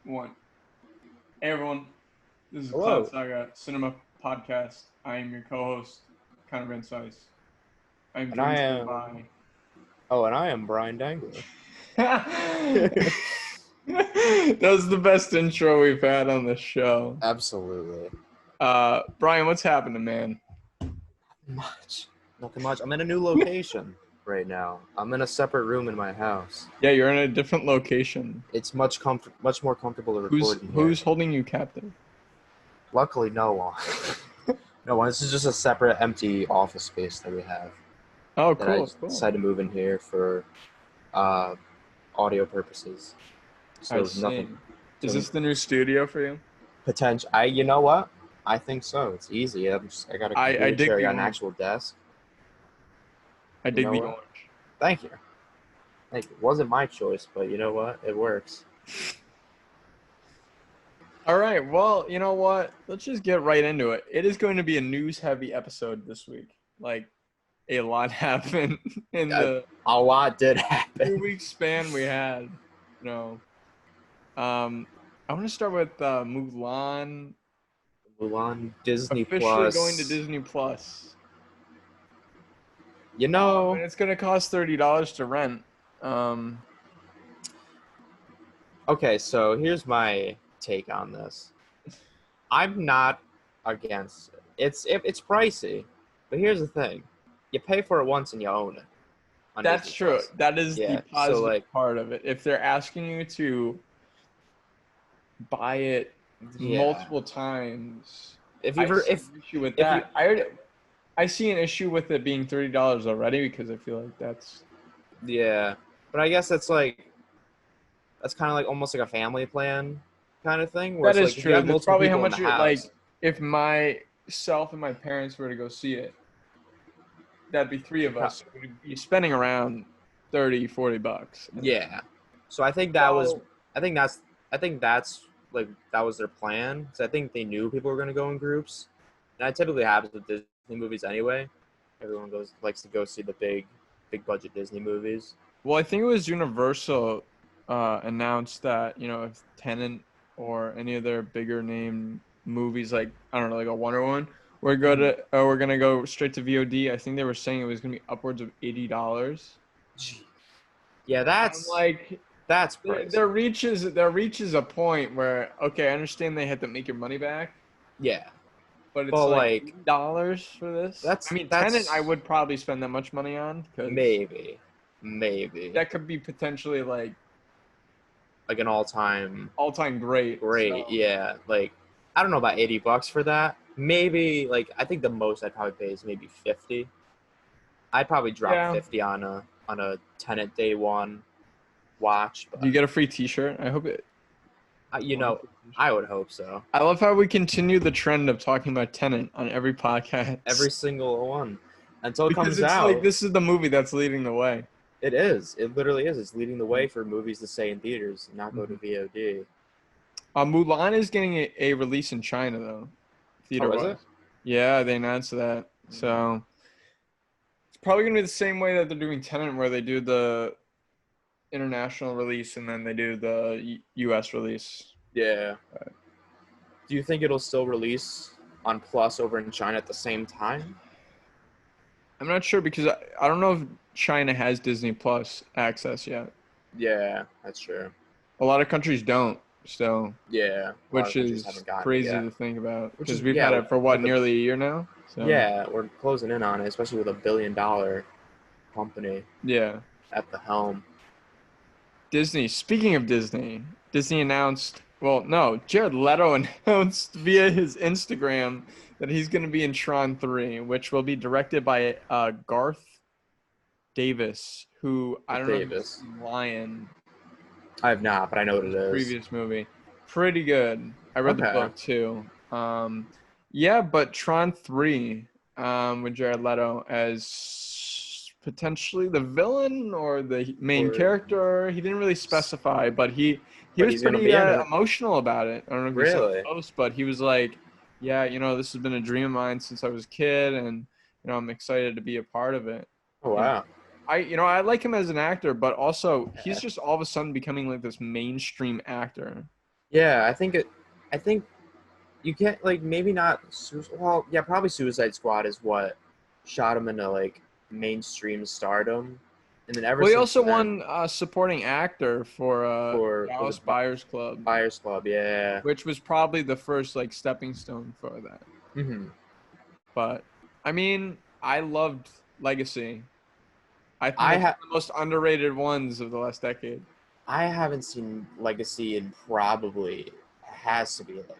One. Hey everyone, this is Cloud Hello. Saga Cinema Podcast. I am your co-host, Connor Ice. I am And I joined today am by. and I am Brian Dangler. That was the best intro we've had on the show. Absolutely. Brian, what's happening, man? Nothing much. I'm in a new location right now. I'm in a separate room in my house. Yeah, you're in a different location. It's much more comfortable to record in here. Who's holding you captive? Luckily, no one. No one. This is just a separate empty office space that we have. Oh, That I cool, just cool. decided to move in here for audio purposes. So I there's see. nothing. Is this the new studio for you? Potential. You know what? I think so. It's easy. I got a I computer dig chair. I the got an orange. actual desk. I You dig know the what? orange. Thank you. It wasn't my choice, but you know what? It works. All right. Well, you know what? Let's just get right into it. It is going to be a news-heavy episode this week. Like, a lot happened in the A lot did 2 happen. week span we had. You know, I want to start with Mulan Mulan, Disney officially Plus. going to Disney Plus. You And know, it's going to cost $30 to rent. okay, so here's my take on this. I'm not against it. It's pricey, but here's the thing: you pay for it once and you own it. On That's Disney true. Plus. That is the Yeah. So positive like, part of it. If they're asking you to buy it yeah. multiple times, If I you see an issue with if you that. I see an issue with it being $30 already because I feel like that's yeah, but I guess that's kind of like almost like a family plan kind of thing where that it's is like if you true. have That's multiple probably how people in the much it like house. if myself and my parents were to go see it, that'd be three of us. So we'd be spending around $30-$40. Yeah. So I think So I think that's like that was their plan. So I think they knew people were going to go in groups. And that typically happens with Disney movies anyway. Everyone likes to go see the big budget Disney movies. well, I think it was Universal announced that, if Tenet or any of their bigger name movies like I don't know, like a Wonder Woman, we're gonna go straight to VOD. I think they were saying it was gonna be upwards of $80. Yeah, I'm like, that's there, pricey. there reaches there reaches a point where okay, I understand they had to make your money back, Yeah. but it's But like like $80 for this. I mean, Tenet, I that's would probably spend that much money on because maybe that could be potentially like like an all-time all-time great. great. So Yeah, like I don't know about $80 for that. Maybe like I think the most I'd probably pay is maybe 50. I'd probably drop yeah. 50 on a Tenet day one watch, Do you but get a free T-shirt? I hope it. you know I would hope so. I love how we continue the trend of talking about Tenet on every podcast. Every single one until it Because comes it's like out. this is the movie that's leading the way. It is. It literally is. It's leading the way for movies to stay in theaters and not go to VOD. Mulan is getting a release in China though, theater Oh, is wise. it? Yeah, they announced that. So it's probably gonna be the same way that they're doing Tenet, where they do the international release and then they do the U.S. release. Yeah. Do you think it'll still release on Plus over in China at the same time? I'm not sure because I don't know if China has Disney Plus access yet. Yeah, that's true. A lot of countries don't. So, Yeah, a lot which of countries is haven't gotten it crazy yet. to think about Which because is we've had it for what, with nearly a year now. So we're closing in on it, especially with a $1 billion company yeah. at the helm. Disney. Speaking of Disney, Disney announced. Well, no, Jared Leto announced via his Instagram that he's going to be in Tron 3, which will be directed by Garth Davis, who I don't know if you've seen Lion, I have not, but I know what it is. previous movie. Pretty good. I read the Okay. book too. Yeah, but Tron 3 with Jared Leto as potentially the villain or the main character. He didn't really specify, but he But was he's gonna pretty be in it. emotional about it. I don't know if you saw Really? the post, but he was like, yeah, this has been a dream of mine since I was a kid, and I'm excited to be a part of it. Oh You know, wow. I like him as an actor, but also he's Yeah. just all of a sudden becoming like this mainstream actor. Yeah, I think you can't like maybe not. Well, yeah, probably Suicide Squad is what shot him into like mainstream stardom, and then ever Well, he since also then won supporting actor for for was Dallas it Buyers Club, Buyers Club? Yeah. which was probably the first like stepping stone for that. Hmm. But I mean, I loved Legacy. I think I that's ha one of the most underrated ones of the last decade. I haven't seen Legacy in probably has to be like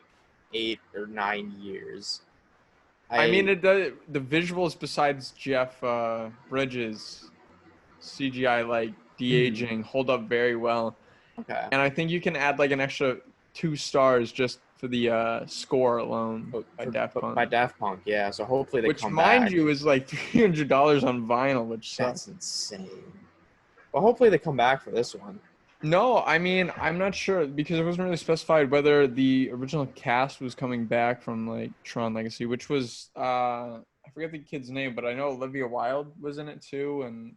8 or 9 years. I mean, I the visuals besides Jeff Bridges CGI like de mhm. aging hold up very well, Okay. and I think you can add like an extra 2 stars just for the score alone by Daft But by Punk, Daft Punk, yeah. So hopefully they which, come mind back. you, is like $300 on vinyl, which That's sucks. insane. But hopefully they come back for this one. No, I mean, I'm not sure because it wasn't really specified whether the original cast was coming back from like Tron Legacy, which was I forget the kid's name, but I know Olivia Wilde was in it too, and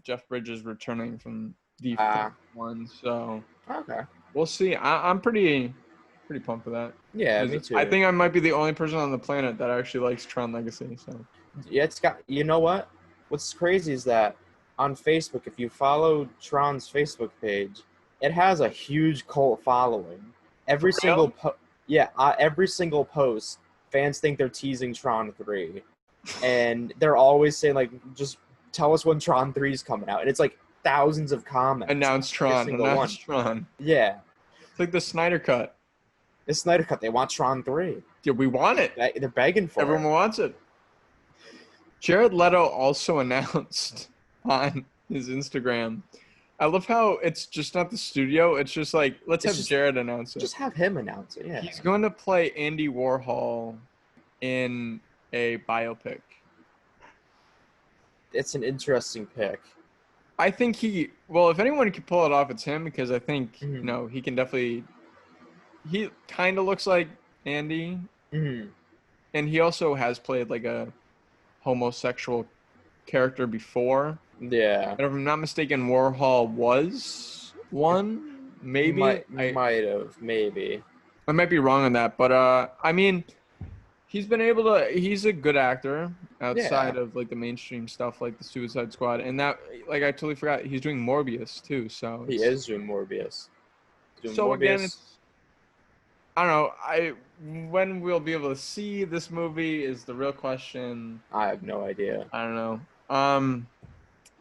Jeff Bridges returning from the first Uh, one. So okay. we'll see. I'm pretty pumped for that Yeah, because me I too. think I might be the only person on the planet that actually likes Tron Legacy. So Yeah, it's got. You know what? What's crazy is that on Facebook, if you follow Tron's Facebook page, it has a huge cult following. for Every single real, po- yeah, every single post, fans think they're teasing Tron 3, and they're always saying like, just tell us when Tron 3 is coming out, and it's like thousands of comments on announce every Tron, single one. announce Tron. Yeah, It's like the Snyder Cut. it's Snyder Cut. They want Tron 3. Yeah, we want it. They're begging for Everyone it. wants it. Jared Leto also announced on his Instagram. I love how it's just not the studio. It's just like, let's It's have Jared announce it. just have him announce it. Yeah. He's going to play Andy Warhol in a biopic. It's an interesting pick. I think well, if anyone can pull it off, it's him because I think, Hmm. he can definitely, he kind of looks like Andy. Hmm. And he also has played like a homosexual character before. Yeah. And if I'm not mistaken, Warhol was one, maybe. Might have maybe. I might be wrong on that, but I mean, he's a good actor Yeah. outside of like the mainstream stuff like the Suicide Squad, and that like I totally forgot he's doing Morbius too. So He is doing Morbius. Doing so again, Morbius. it's I don't know. When we'll be able to see this movie is the real question. I have no idea. I don't know.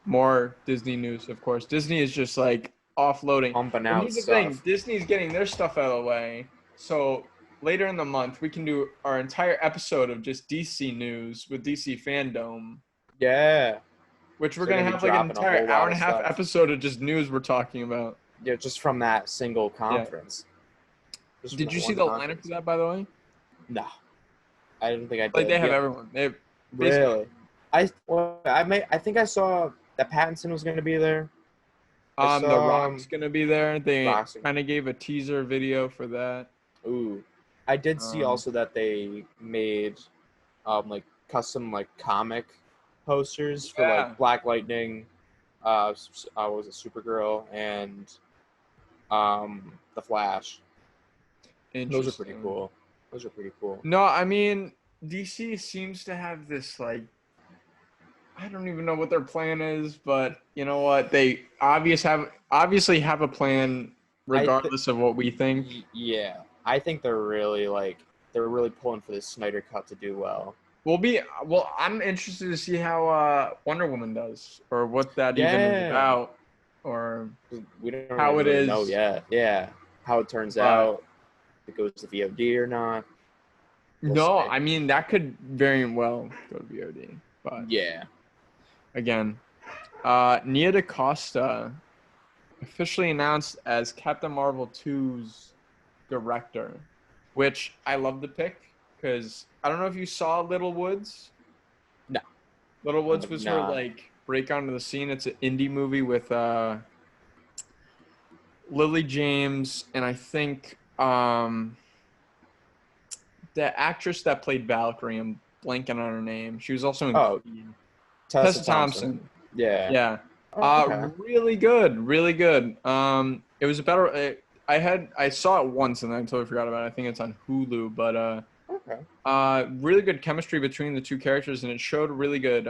More Disney news, of course. Disney is just like offloading. Pumping And out here's the thing, stuff. Disney's getting their stuff out of the way. So later in the month, we can do our entire episode of just DC news with DC Fandom, Yeah. which we're So they're gonna gonna be have like an dropping a entire whole hour lot and of a half stuff. episode of just news we're talking about. Yeah, just from that single Yeah. conference. Just from Did that you see one the lineup conference. for that, by the way? No, I didn't think I Like they did. have Yeah. everyone. They have basically Really? I think I saw that Pattinson was gonna be there. I The saw Rock's gonna be there. They Roxy. kind of gave a teaser video for that. Ooh, I did see Um, also that they made like custom like comic posters for yeah, like Black Lightning, what was it, Supergirl, and the Flash. Those are pretty interesting. cool. Those are pretty cool. No, I mean DC seems to have this like I don't even know what their plan is, but you know what? They obviously have a plan I th- regardless of what we think. yeah, I think they're really pulling for this Snyder cut to do well. I'm interested to see how Wonder Woman does or what that even is Yeah, about or 'cause we don't how even it really know is. yet. Yeah, how it turns But out, if it goes to VOD or not. We'll no, see. I mean that could very well go to VOD. But Yeah. again, Nia DaCosta officially announced as Captain Marvel 2's director, which I love the pick because I don't know if you saw Little Woods. No, Little I Woods have was her not. like break onto the scene. It's an indie movie with Lily James and I think the actress that played Valkyrie. I'm blanking on her name. She was also in Oh, Creed. Tessa Tessa Thompson. Thompson. Yeah. Yeah. Oh, okay. Really good, really good. It was a better. I saw it once and then I totally forgot about it. I think it's on Hulu, but Okay. really good chemistry between the two characters, and it showed really good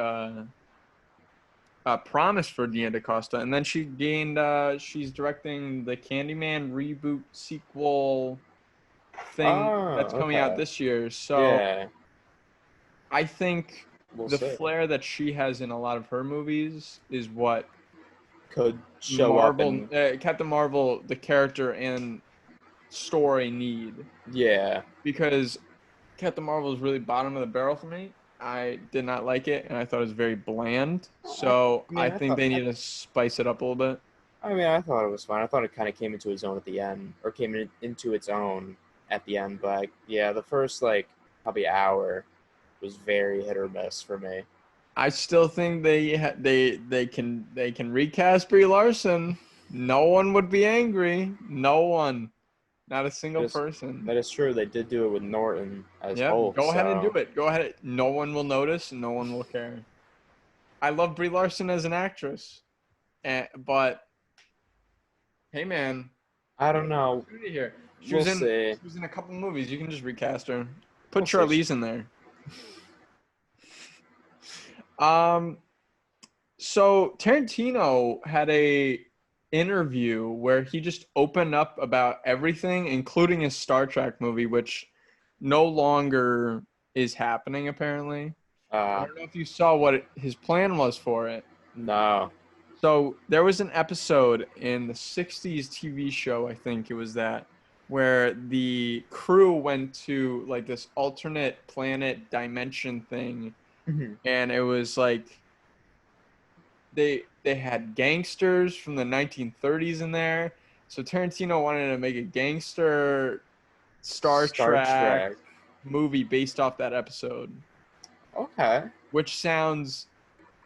promise for Deanna DaCosta. And then she's directing the Candyman reboot sequel thing Oh, that's coming out okay. this year. So Yeah, I think we'll the see. flair that she has in a lot of her movies is what Could show up and Captain Marvel, the character and story need, yeah. because Captain Marvel is really bottom of the barrel for me. I did not like it, and I thought it was very bland. I So I mean, think they need to spice it up a little bit. I thought it was fine. I thought it kind of came into its own at the end, or into its own at the end. But yeah, the first like probably hour was very hit or miss for me. I still think they can recast Brie Larson. No one would be angry. No one, not a single Just person. that is true. They did do it with Norton as Yep, Hulk, go ahead and do so it. Go ahead. No one will notice. No one will care. I love Brie Larson as an actress, but hey, man, I you don't have an know. opportunity here. She We'll was in see. she was in a couple movies. You can just recast her. Put We'll see. Charlize in there. Um, so Tarantino had a interview where he just opened up about everything, including his Star Trek movie, which no longer is happening apparently. I Uh, don't know if you saw what his plan was for it. no. So there was an episode in the 60s TV show, I think it was that, where the crew went to like this alternate planet dimension thing, Mhm. and it was like they had gangsters from the 1930s in there. So Tarantino wanted to make a gangster Star Star Trek Trek. movie based off that episode, Okay. which sounds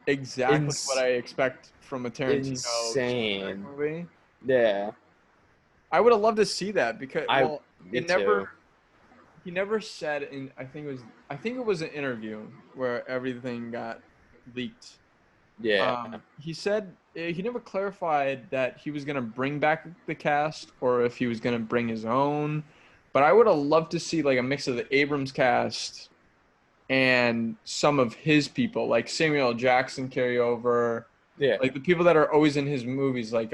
exactly what Ins- I expect from a Tarantino Star Trek insane. movie. Yeah. I would have loved to see that because, I. well, Me it never too. he never said in I think it was an interview where everything got leaked. Yeah. He said he never clarified that he was gonna bring back the cast or if he was gonna bring his own. But I would have loved to see like a mix of the Abrams cast and some of his people, like Samuel L. Jackson carry over, Yeah. like the people that are always in his movies, like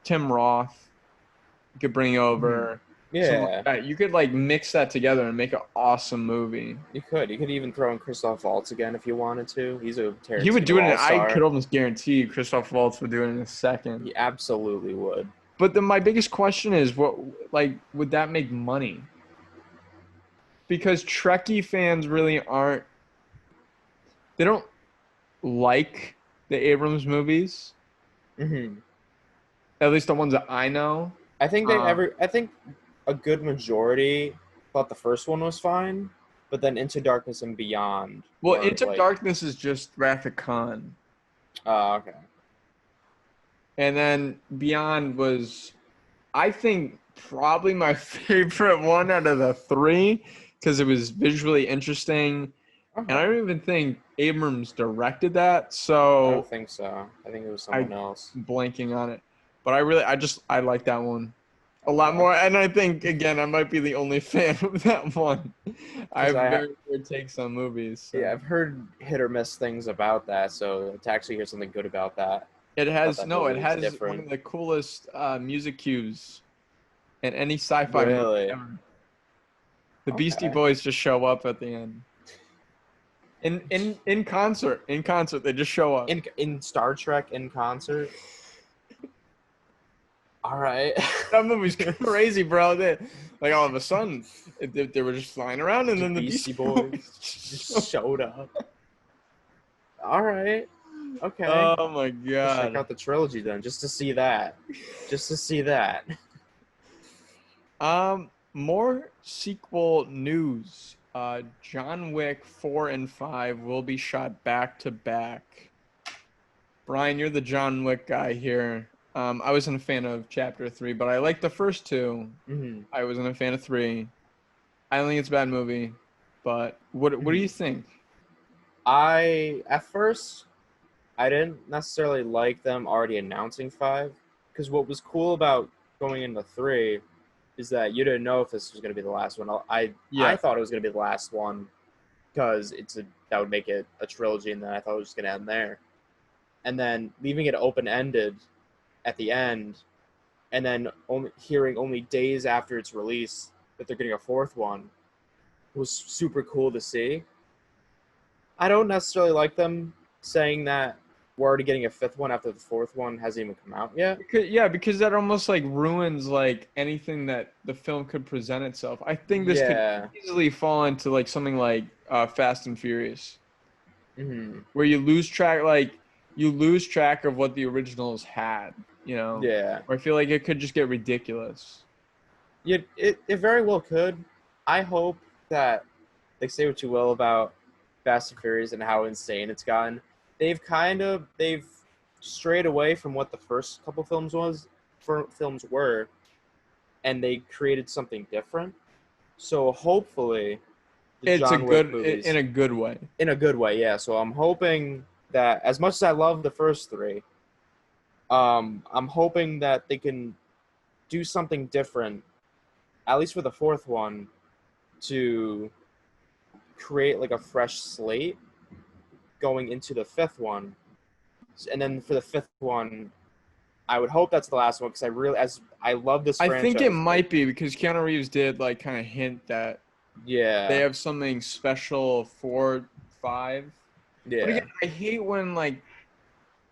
Tim Roth. You could bring Mhm. over something like Yeah. that. You could like mix that together and make an awesome movie. You could. You could even throw in Christoph Waltz again if you wanted to. He's a He would Tarantino do it, and all I could star. almost guarantee Christoph Waltz would do it in a second. He absolutely would. But then my biggest question is, what like would that make money? Because Trekkie fans really aren't. They don't like the Abrams movies, Hmm. at least the ones that I know. I think a good majority thought the first one was fine, but then Into Darkness and Beyond Well, weren't Into like. Darkness is just Wrath of Khan, Okay. and then Beyond was, I think, probably my favorite one out of the three because it was visually interesting, and I Okay. don't even think Abrams directed that, I don't so think so. I think it was I'm someone else. blanking on it. But I like that one a lot Okay. more, and I think again I might be the only fan of that one. I Because have very weird takes on movies, yeah, so. I've heard hit or miss things about that. So to actually hear something good about that It movie, is has one different. of the coolest music cues in any sci-fi movie Really? ever. The Beastie Okay. Boys just show up at the end. In concert. In concert, they just show up. In Star Trek in concert. All right. That movie's crazy, bro. Like all of a sudden, they were just flying around, and The then the Beastie Beastie Boys Boys just just showed showed up. All right. Okay. up. Oh my Let's check god. out the trilogy then, just to see that. Just to see that. More sequel news. John Wick 4 and 5 will be shot back to back. Brian, you're the John Wick guy here. I wasn't a fan of Chapter 3, but I liked the first two. Hmm. I wasn't a fan of 3. I don't think it's a bad movie, but what do Hmm. you think? At first I didn't necessarily like them already announcing five, because what was cool about going into 3 is that you didn't know if this was going to be the last one. I Yeah. thought it was going to be the last one because that would make it a trilogy, and then I thought it was going to end there. And then leaving it open-ended at the end, and then hearing only days after its release that they're getting a 4th one was super cool to see. I don't necessarily like them saying that we're already getting a 5th one after the 4th one hasn't even come out yet. Because that almost like ruins like anything that the film could present itself. I think this could Yeah. easily fall into like something like Fast and Furious, Mm-hmm. where you lose track of what the originals had, you know. Yeah. Or I feel like it could just get ridiculous. It very well could. I hope that they say what you will about Fast and Furious and how insane it's gotten. They've strayed away from what the first couple films were, and they created something different. So hopefully, the It's a John Wick good movies in a good way. in a good way, yeah. So I'm hoping that as much as I love the first 3, I'm hoping that they can do something different, at least for the 4th one, to create like a fresh slate going into the 5th one. And then for the 5th one, I would hope that's the last one because I love this I think it franchise. might be because Keanu Reeves did like kind of hint that they Yeah, have something special for 5. But yeah, again, I hate when like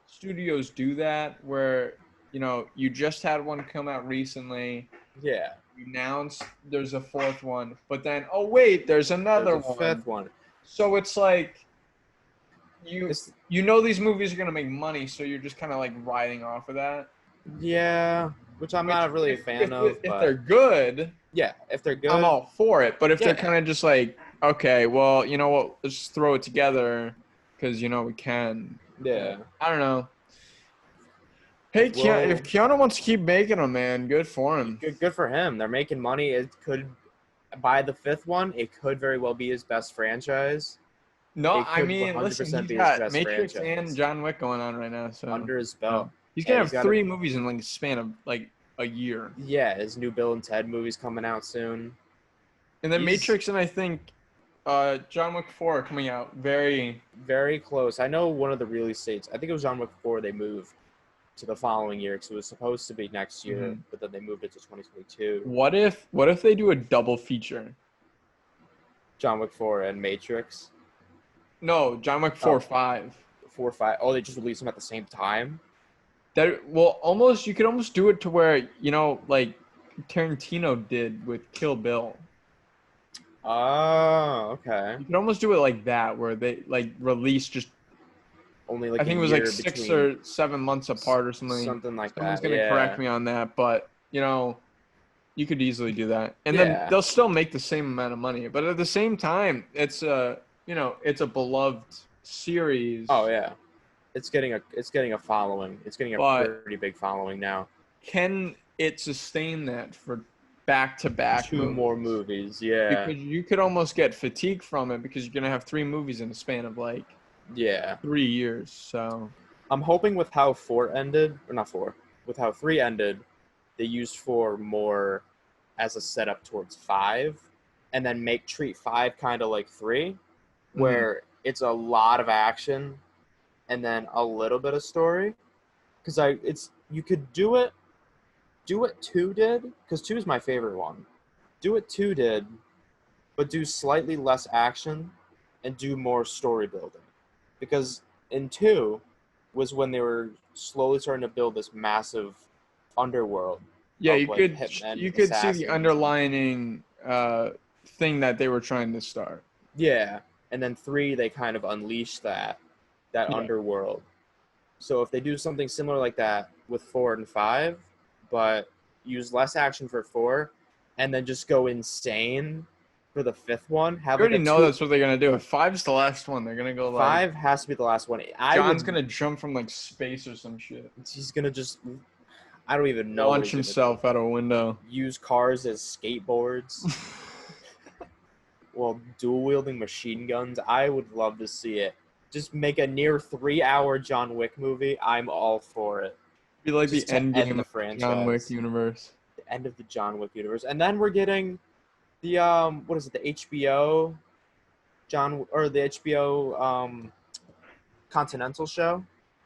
studios do that where, you know, you just had one come out recently, yeah. you announced there's a 4th one, but then oh wait, there's There's another a one. 5th one. So it's like It's you know these movies are gonna make money, so you're just kind of like riding off of that. yeah, which I'm Which not really a fan of, if they're but good, yeah, if they're I'm good, all for it. But if they're yeah, kind of just like, okay, well, you know what, let's just throw it together because you know we can. yeah. I don't know. Hey, if Well, Keanu wants to keep making them, man, good for him. good for him. They're making money. It could by the 5th one, it could very well be his best franchise. No, It I could mean, listen, 100% he's be his got best Matrix and franchise John Wick going on right now, so under his belt. he's And gonna he's have got 3 movies in like a span of like a year, his new Bill and Ted movie's coming out soon. and then He's Matrix and I think John Wick 4 are coming out very. very close. I know one of the release dates. I think it was John Wick 4. They moved to the following year because it was supposed to be next year, Mhm. but then they moved it to 2022. What if they do a double feature? John Wick 4 and Matrix. No, John Wick 4 Oh, 5. 4, 5. Oh, they just released them at the same time. That well, almost you could almost do it to where you know, like Tarantino did with Kill Bill. Oh, okay. You could almost do it like that, where they like release just. Only I like a think it was like year 6 between or 7 months apart or something. something like Someone's that. gonna correct Yeah. me on that, but you know, you could easily do that, and then Yeah. they'll still make the same amount of money. But at the same time, it's a it's a beloved series. Oh yeah. It's getting a following. It's getting a But pretty big following now. can it sustain that for back-to-back 2 more movies? movies. Yeah. Because you could almost get fatigue from it because you're gonna have 3 movies in a span of like Yeah. 3 years. So I'm hoping with how 4 ended, or not 4, with how 3 ended, they used 4 more as a setup towards 5, and then treat 5 kind of like 3, mhm. where it's a lot of action and then a little bit of story. Because you could do what 2 did, because 2 is my favorite one. Do what 2 did, but do slightly less action and do more story building. Because in 2 was when they were slowly starting to build this massive underworld Yeah, of like hitmen, you could see the assassins. underlining thing that they were trying to start. Yeah. And then 3 they kind of unleashed that Yeah. underworld. So if they do something similar like that with 4 and 5, but use less action for 4 and then just go insane for the 5th one, You have like already a know 2. that's what they're gonna do. If 5's the last one, they're gonna go like 5 has to be the last one. John's gonna jump from like space or some shit. He's gonna just, I don't even know what Launch he's gonna do. himself out a window. Use cars as skateboards. Well, dual wielding machine guns. I would love to see it. Just make a near 3-hour John Wick movie. I'm all for it. Be like the Just to end end game the of the John Wick franchise. universe. end of the John Wick universe, and then we're getting the what is it? The HBO the HBO Continental show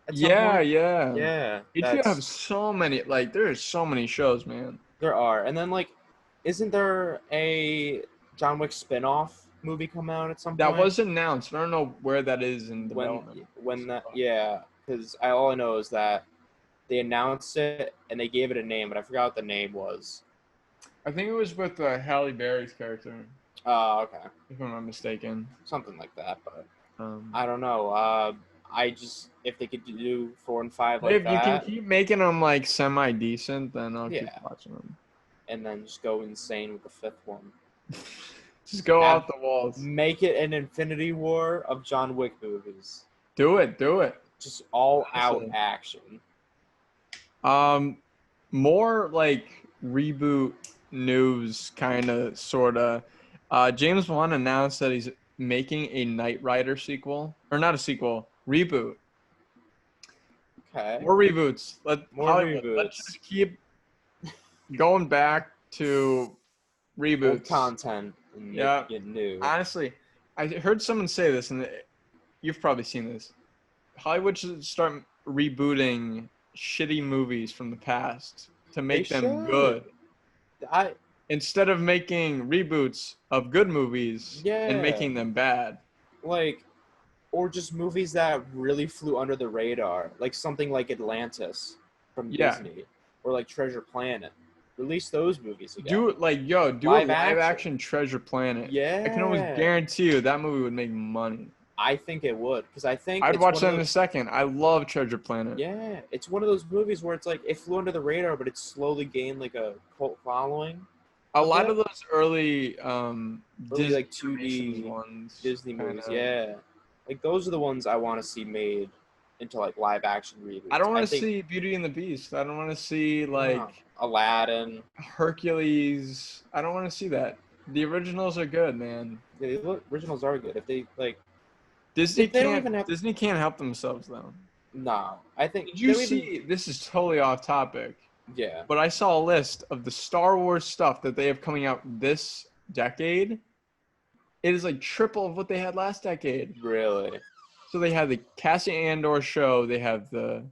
at some Yeah, point. yeah. Yeah, HBO have so many, like, there's so many shows, man. there are. And then like, isn't there a John Wick spin-off movie coming out at some That point? was announced. I don't know where that is in When development. when that yeah, because all I know is that they announced it and they gave it a name, but I forgot what the name was. I think it was with Halle Berry's character, Okay, if I'm not mistaken. something like that. But Um, I don't know. I just if they could do 4 and 5 like if you can that, keep making them like semi decent, then I'll keep yeah, watching them. and then just go insane with the fifth one. Just go Have off the walls. make it an Infinity War of John Wick movies. Do it. Do it. Just all out Honestly. action. More like reboot news, kind of, sort of. James Wan announced that he's making a Knight Rider sequel, or not a sequel, reboot. Okay. More reboots. More Hollywood. Let's reboots. just keep going back to Old reboots. content and Yeah. get new. Honestly, I heard someone say this, and you've probably seen this. Hollywood should start rebooting shitty movies from the past to make them good, I instead of making reboots of good movies and making them bad. like, or just movies that really flew under the radar, like something like Atlantis from Yeah. Disney, or like Treasure Planet. Release those movies again. Do a Live live action. action Treasure Planet. Yeah. I can almost guarantee you that movie would make money. I think it would, because I think I'd it's watch one that of in a those, second. I love Treasure Planet. yeah, it's one of those movies where it's like it flew under the radar, but it slowly gained like a cult following. A lot bit. of those early Disney like 2D animations ones, Disney movies, kinda. yeah. Like those are the ones I want to see made into like live action reboots. I don't want to think see Beauty and the Beast. I don't want to see like Aladdin. Hercules. I don't want to see that. The originals are good, man. Yeah, the originals are good. If they like, Disney They don't can't. even have- Disney can't help themselves though. no, I think. Did you they don't see? even- This is totally off topic, yeah, but I saw a list of the Star Wars stuff that they have coming out this decade. It is like triple of what they had last decade. really. So they have the Cassian Andor show. They have the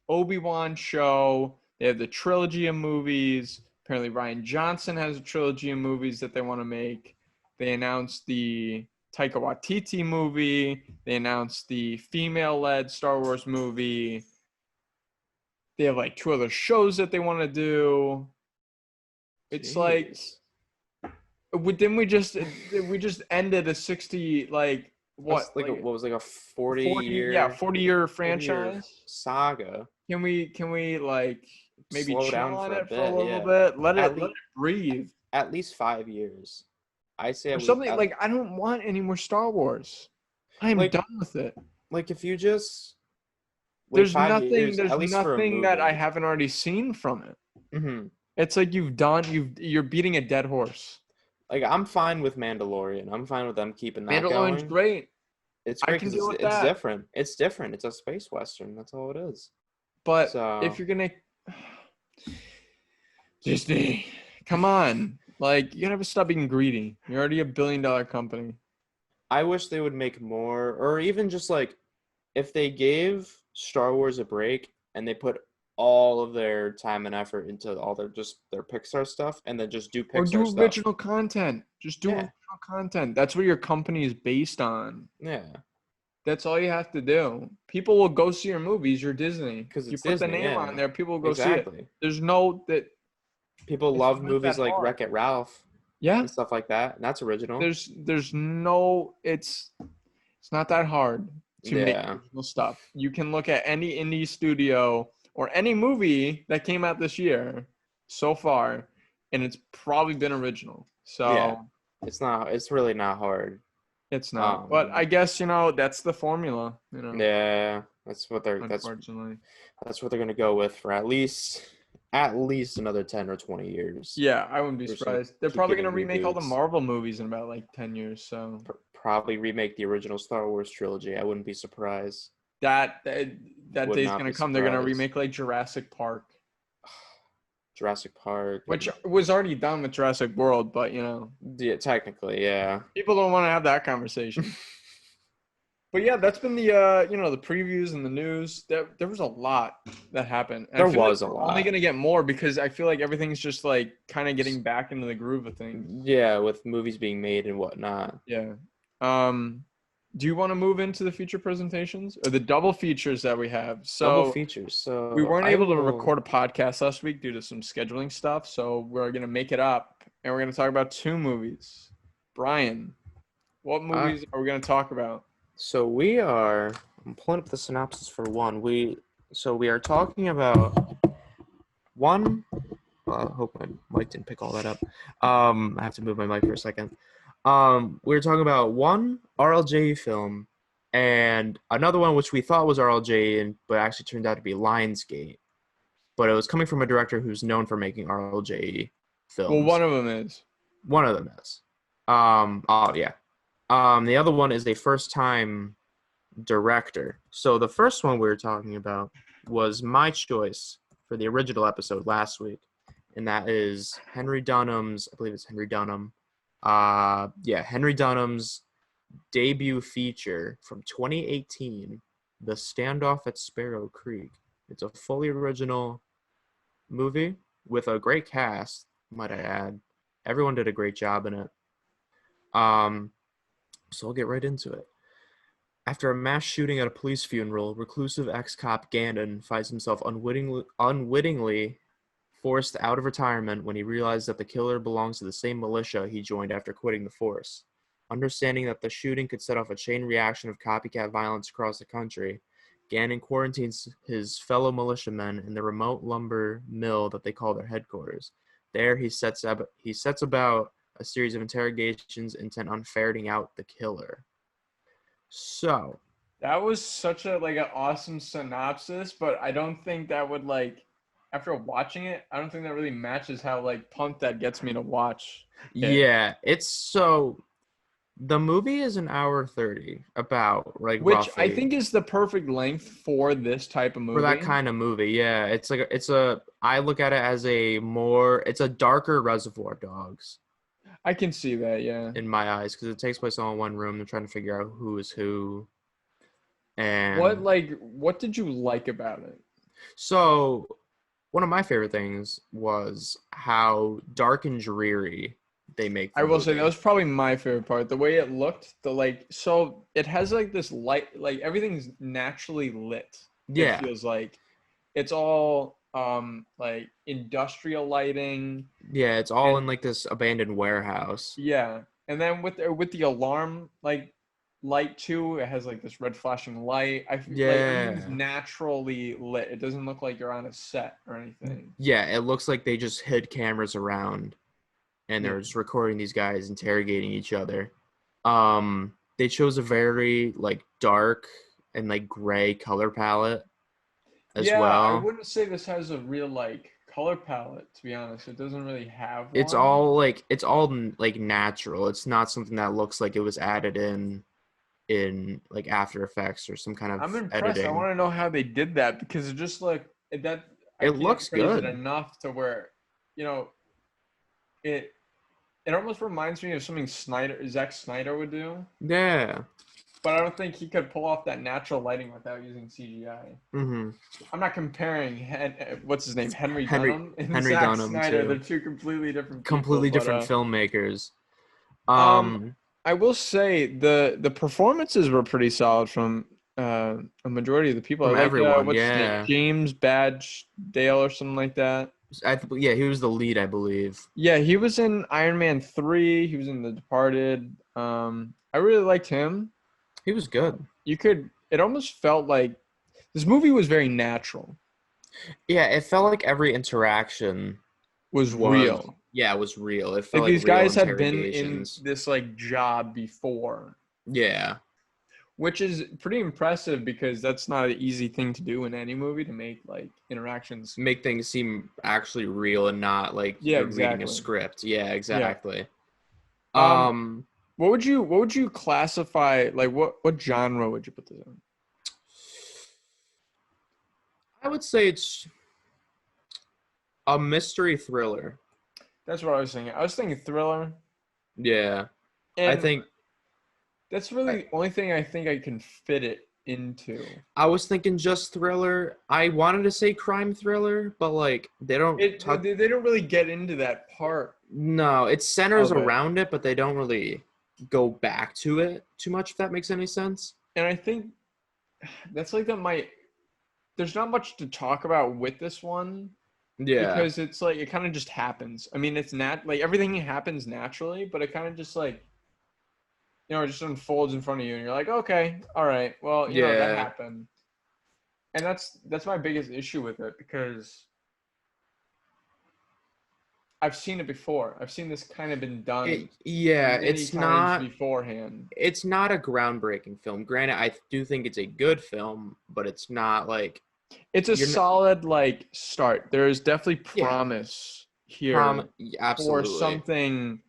Obi-Wan show. They have the trilogy of movies. Apparently Ryan Johnson has a trilogy of movies that they want to make. They announced the Taika Waititi movie. They announced the female-led Star Wars movie. They have like 2 other shows that they want to do. It's like, didn't we just ended a 60 like what Like what was like a 40 year 40-year franchise saga. Can we like maybe Slow chill down on for a it for bit, a little yeah. bit, let At it breathe, At least 5 years. I say or something. Like, I don't want any more Star Wars. I am Like- done with it. like if you just wait There's 5 nothing years, there's at least for a nothing that I movie. haven't already seen from it. Mm-hmm. It's like you're beating a dead horse. Like I'm fine with Mandalorian. I'm fine with them keeping that Mandalorian's going. great, It's I great can because deal with it's that. different. It's different. It's a space western. That's all it is. but So- if you're gonna Disney, come on, like, you gotta stop being greedy. You're already a billion-dollar company. I wish they would make more, or even just like if they gave Star Wars a break and they put all of their time and effort into all their Pixar stuff, and then just do Pixar Or do stuff. original content. Just do Yeah. original content. That's what your company is based on. Yeah, That's all you have to do. People will go see your movies. You're Disney. 'Cause You it's put the Disney, name yeah. on there. People will go see it. exactly. There's no that. People It's love not movies that like hard. Wreck-It Ralph Yeah. and stuff like that, and that's original. There's no. It's not that hard to make Yeah. original stuff. You can look at any indie studio or any movie that came out this year so far, and it's probably been original. So Yeah. It's really not hard. it's not. But I guess, that's the formula. Yeah, that's what they're Unfortunately. that's what they're gonna go with for at least another 10 or 20 years. Yeah, I wouldn't be We're just surprised. They're keep probably getting gonna remake all the reboots. Marvel movies in about like 10 years. So Probably remake the original Star Wars trilogy. I wouldn't be surprised. that Would day's not gonna be come. They're gonna surprised. remake like Jurassic Park. Jurassic Park. which was already done with Jurassic World, but Yeah, technically, yeah. people don't want to have that conversation. But yeah, that's been the the previews and the news. There was a lot that happened. And I There feel like was a we're only lot. gonna get more because I feel like everything's just like kind of getting back into the groove of things. Yeah, with movies being made and whatnot. Yeah. Do you want to move into the feature presentations or the double features that we have? Double So features. we So weren't I able to will. record a podcast last week due to some scheduling stuff, so we're gonna make it up and we're gonna talk about two movies. Brian, what Uh, movies are we gonna talk about? so we are. I'm pulling up the synopsis for one. We are talking about one. I hope my mic didn't pick all that up. I have to move my mic for a second. We're talking about one RLJ film and another one which we thought was RLJ, but actually turned out to be Lionsgate. But it was coming from a director who's known for making RLJ Well, films. one of them is. One of them is. Oh yeah. The other one is a first-time director. So the first one we were talking about was my choice for the original episode last week, and that is Henry Dunham's. I believe it's Henry Dunham. Henry Dunham's debut feature from 2018, The Standoff at Sparrow Creek. It's a fully original movie with a great cast, might I add. Everyone did a great job in it. So I'll get right into it. After a mass shooting at a police funeral, reclusive ex-cop Gannon finds himself unwittingly forced out of retirement when he realizes that the killer belongs to the same militia he joined after quitting the force. Understanding that the shooting could set off a chain reaction of copycat violence across the country, Gannon quarantines his fellow militiamen in the remote lumber mill that they call their headquarters. There, he sets about a series of interrogations intent on ferreting out the killer. So, That was such a like an awesome synopsis, but I don't think that would like after watching it, I don't think that really matches how like pumped that gets me to watch it. yeah, the movie is an hour 30, about, like, Which I roughly, think is the perfect length for this type of for that movie. kind of movie. Yeah, I look at it as it's a darker Reservoir Dogs I can see that, yeah. in my eyes, because it takes place all in one room. They're trying to figure out who is who. What And like what did you like about it? so one of my favorite things was how dark and dreary they make I the will say that movie. was probably my favorite part. The way it looked, the like so it has like this light like everything's naturally lit. It Yeah, feels like it's all like industrial lighting yeah, it's all and in like this abandoned warehouse. yeah. And then with the alarm like light too, it has like this red flashing light. I feel like everything's Yeah. naturally lit. It doesn't look like you're on a set or anything. Yeah, it looks like they just hid cameras around and Yeah. they're just recording these guys interrogating each other. They chose a very like dark and like gray color palette as Yeah, I well. wouldn't say this has a real like color palette, to be honest. It doesn't really have It's one. all like like natural. It's not something that looks like it was added in like After Effects or some kind I'm of impressed. I editing. want to know how they did that because it just like that I It can't looks praise it good. enough to where, you know, it it almost reminds me of something Zack Snyder would do, Yeah. but I don't think he could pull off that natural lighting without using CGI. Mm-hmm. I'm not comparing what's his name, Henry Henry Dunham and Henry Zack Dunham Snyder. They're too. two completely different people, Completely but different filmmakers. um Um, I will say the performances were pretty solid from a majority of the people. I from like everyone, what's his name, yeah. James Badge Dale or something like that. Yeah, he was the lead, I believe. Yeah, he was in Iron Man 3. He was in The Departed. I really liked him. He was good. You could. It almost felt like this movie was very natural. Yeah, it felt like every interaction Was was, real. yeah, it was real. It Like felt like these real guys had been in interrogations. this like job before, Yeah, which is pretty impressive because that's not an easy thing to do in any movie to make like interactions. make things seem actually real and not like Yeah, you're reading a exactly. script. Yeah, Yeah. exactly. Um, Um, what would you classify like what genre would you put this in? I would say it's A mystery thriller. That's what I was thinking. I was thinking thriller, Yeah. I and think that's really I, the only thing I think I can fit it into. I was thinking just thriller. I wanted to say crime thriller, but like they don't touch. They don't really get into that part No, it centers of it, around it, but they don't really go back to it too much, if that makes any sense. and I think that's like that might. There's not much to talk about with this one Yeah. because it's like it kind of just happens. I mean, it's not like everything happens naturally, but it kind of just like it just unfolds in front of you, and you're like, okay, all right, well, that Yeah. happened, and that's my biggest issue with it because I've seen it before. I've seen this kind of been done Yeah, many times beforehand. it's not a groundbreaking film. Granted, I do think it's a good film, but it's not like It's a you're not, solid like start. There is definitely yeah, promise here for absolutely. something.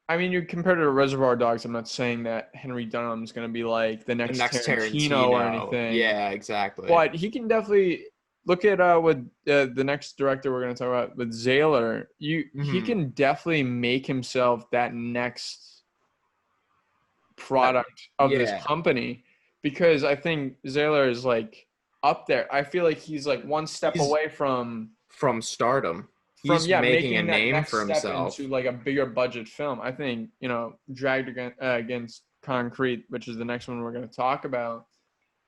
I mean, you compare to Reservoir Dogs. I'm not saying that Henry Dunham's going to be like the The next next Tarantino or Tarantino. anything, Yeah, exactly. but he can definitely look at with the next director we're going to talk about with Zayler. He Hmm. can definitely make himself that next That product of this yeah, company because I think Zayler is like up there. I feel like he's like one step he's away from stardom. from He's making a making that name next for step into himself. like a bigger budget film. I think Dragged Against Concrete, which is the next one we're going to talk about.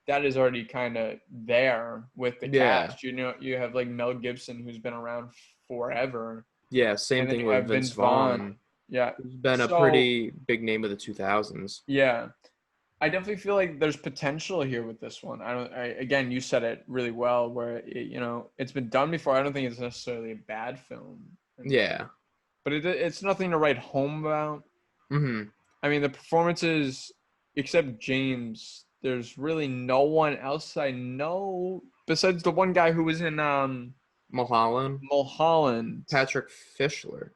That is already kind of there with the Yeah. cast. You have like Mel Gibson, who's been around forever, Yeah, and same then thing you with have Vince Vince Vaughn. Vaughn, Yeah. who's been a So pretty big name of the 2000s. yeah, I definitely feel like there's potential here with this one. Again, you said it really well, where it's been done before. I don't think it's necessarily a bad film, Yeah. but it's nothing to write home about. Hmm. I mean, the performances, except James, there's really no one else I know besides the one guy who was in Mulholland, Mulholland. Patrick Fischler.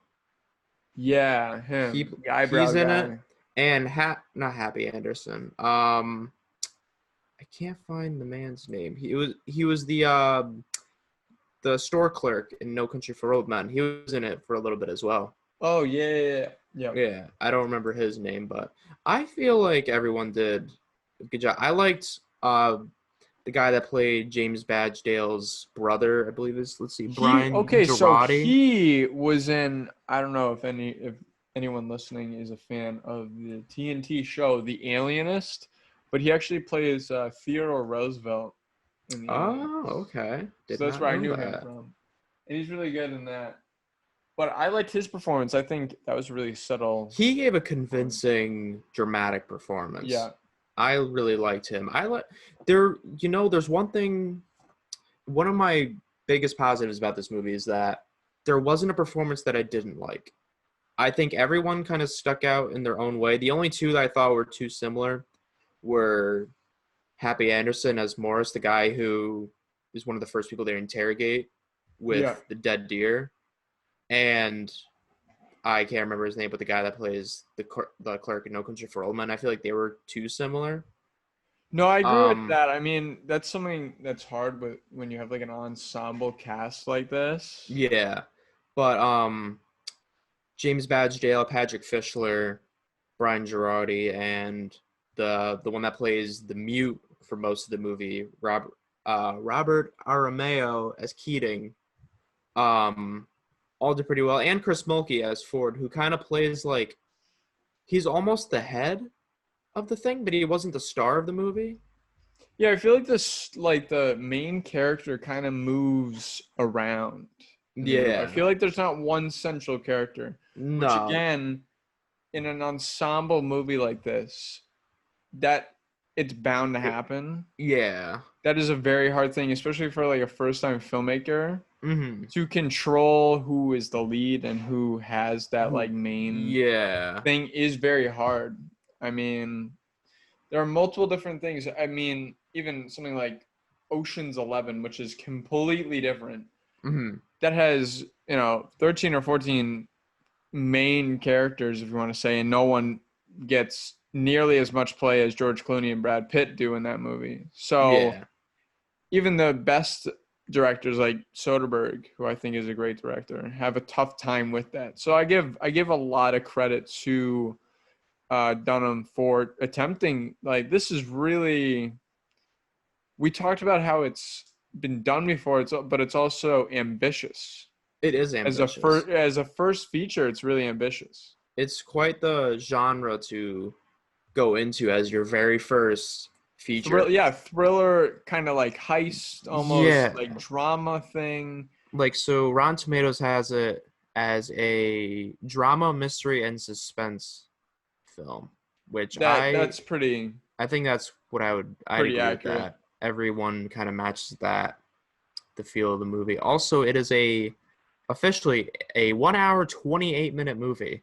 Yeah, He him, the eyebrow he's in it, guy. and not Happy Anderson. I can't find the man's name. He was the store clerk in No Country for Old Men. He was in it for a little bit as well. Oh yeah. Yeah, I don't remember his name, but I feel like everyone did a good job. I liked the guy that played James Badgedale's brother, I believe is, let's see, He Brian okay, so Girardi. he was in. I don't know if anyone listening is a fan of the TNT show The Alienist, but he actually plays Theodore Roosevelt in The Oh, Alienist. okay. Did So that's not where I know knew him that. from, and he's really good in that. But I liked his performance. I think that was really subtle. He gave a convincing dramatic performance. Yeah, I really liked him. There's one thing, one of my biggest positives about this movie is that there wasn't a performance that I didn't like. I think everyone kind of stuck out in their own way. The only two that I thought were too similar were Happy Anderson as Morris, the guy who is one of the first people they interrogate yeah. with the dead deer, and I can't remember his name, but the guy that plays the clerk in No Country for Old Men. I feel like they were too similar. No, I agree with Um, that. I mean, that's something that's hard with when you have like an ensemble cast like this. yeah, but James Badgedale, Patrick Fischler, Brian Girardi, and the one that plays the mute for most of the movie, Robert Aramayo as Keating, um, all did pretty well, and Chris Mulkey as Ford, who kind of plays like he's almost the head of the thing, but he wasn't the star of the movie. Yeah, I feel like the main character kind of moves around in the movie. I Yeah, feel like there's not one central character, which no, again, in an ensemble movie like this, that it's bound to it, happen. yeah, That is a very hard thing, especially for like a first-time filmmaker mm-hmm. to control who is the lead and who has that like main Yeah, thing is very hard. I mean, there are multiple different things. I mean, even something like Ocean's 11, which is completely different, mm-hmm. that has, 13 or 14 main characters, if you want to say, and no one gets nearly as much play as George Clooney and Brad Pitt do in that movie. So Yeah, even the best directors like Soderbergh, who I think is a great director, have a tough time with that. So I give a lot of credit to Dunham for attempting, like, this is really, we talked about how it's been done before, but it's also ambitious. It is ambitious. As a first feature, it's really ambitious. It's quite the genre to go into as your very first feature. Thriller, kind of like heist, almost Yeah. like drama thing. Like, so Rotten Tomatoes has it as a drama, mystery, and suspense film, which That's pretty I think that's what I'd pretty agree with accurate. that. Everyone kind of matches that, the feel of the movie. Also, it is officially a 1 hour, 28-minute movie.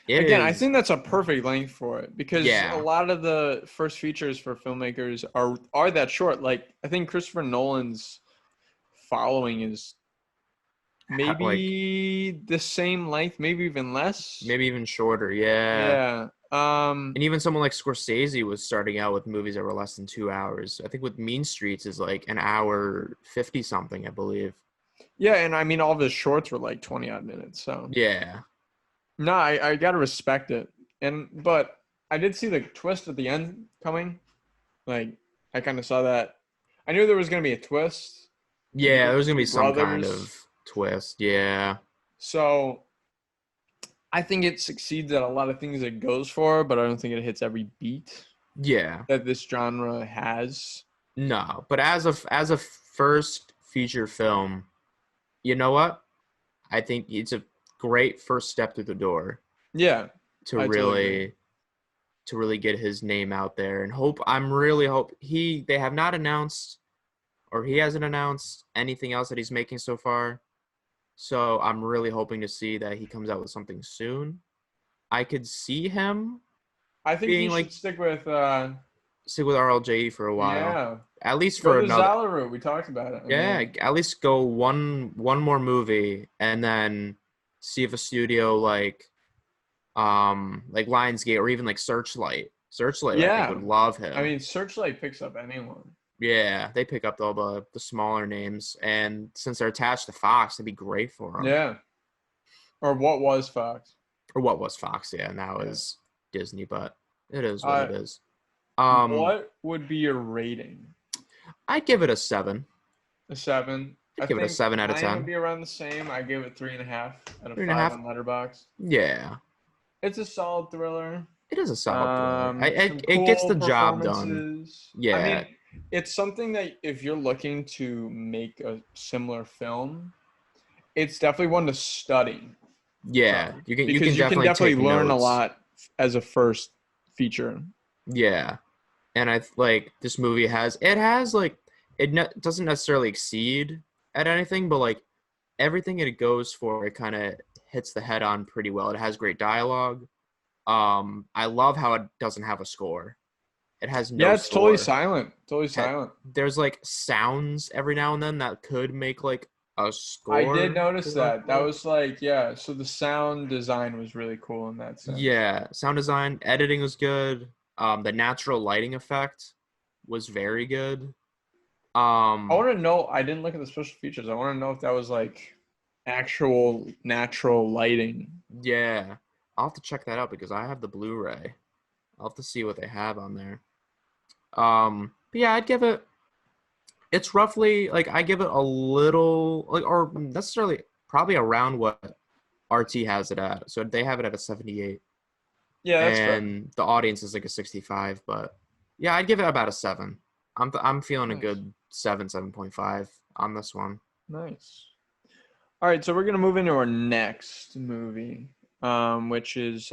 It Again, I is, think that's a perfect length for it because a yeah, lot of the first features for filmmakers are that short. Like, I think Christopher Nolan's following is like maybe the same length, maybe even less. maybe even shorter. Yeah. Yeah. And even someone like Scorsese was starting out with movies that were less than 2 hours. I think with Mean Streets is like an hour 50 something, I believe. Yeah, and I mean all of his shorts were like 20 odd minutes. So Yeah. no, I gotta respect it. But I did see the twist at the end coming. Like, I kind of saw that. I knew there was gonna be a twist Yeah, because there's the gonna be two some kind of brothers. twist. Yeah. So I think it succeeds at a lot of things it goes for, but I don't think it hits every beat Yeah. that this genre has. No. But as a first feature film, you know what? I think it's a great first step through the door Yeah, to I totally agree. really get his name out there and I'm really hope they have not announced or he hasn't announced anything else that he's making so far. So I'm really hoping to see that he comes out with something soon. I could see him I think he being should like stick with stick with RLJE for a while. yeah. At least Go for the another Zala route. We talked about it. I yeah, mean, at least go one more movie and then see if a studio like Lionsgate or even like Searchlight. Searchlight I think yeah. would love I him. mean, Searchlight picks up anyone. Yeah, they pick up all the smaller names and since they're attached to Fox, it'd be great for them. Yeah. Or what was Fox? Or what was Fox? Yeah, now Yeah. is Disney, but it is what Uh, it is. Um, what would be your rating? I'd give it a 7. A 7. I'd I give it a think 7 out of mine would 10. be around the same. I gave it 3.5 out of Three and a 5 half. on Letterboxd. Yeah, It's a solid thriller. it is a solid thriller. Some It gets cool the job done. performances. I Yeah, mean, it's something that if you're looking to make a similar film, it's definitely one to study yeah. from You can because you can definitely definitely take learn a notes. lot as a first feature. Yeah, and I like this movie has like doesn't necessarily exceed at anything, but like everything it goes for, it kind of hits the head on pretty well. It has great dialogue. I love how it doesn't have a score. It has Yeah, no it's totally score. silent. Totally silent. There's like sounds every now and then that could make like a I did score notice for that. That it. was like, yeah, so the sound design was really cool in that sense. Yeah, sound design, editing was good. The natural lighting effect was very good. I Um, want to know, I didn't look at the special features. I want to know if that was like actual natural lighting. yeah, I'll have to check that out because I have the Blu-ray. I'll have to see what they have on there. But yeah, I'd give it. It's roughly like I give it a little like or necessarily probably around what RT has it at. So they have it at a 78, Yeah, that's fair. and the audience is like a 65. But yeah, I'd give it about a 7. I'm feeling a Nice. good 7, 7.5 on this one. Nice. All right, so we're gonna move into our next movie, which is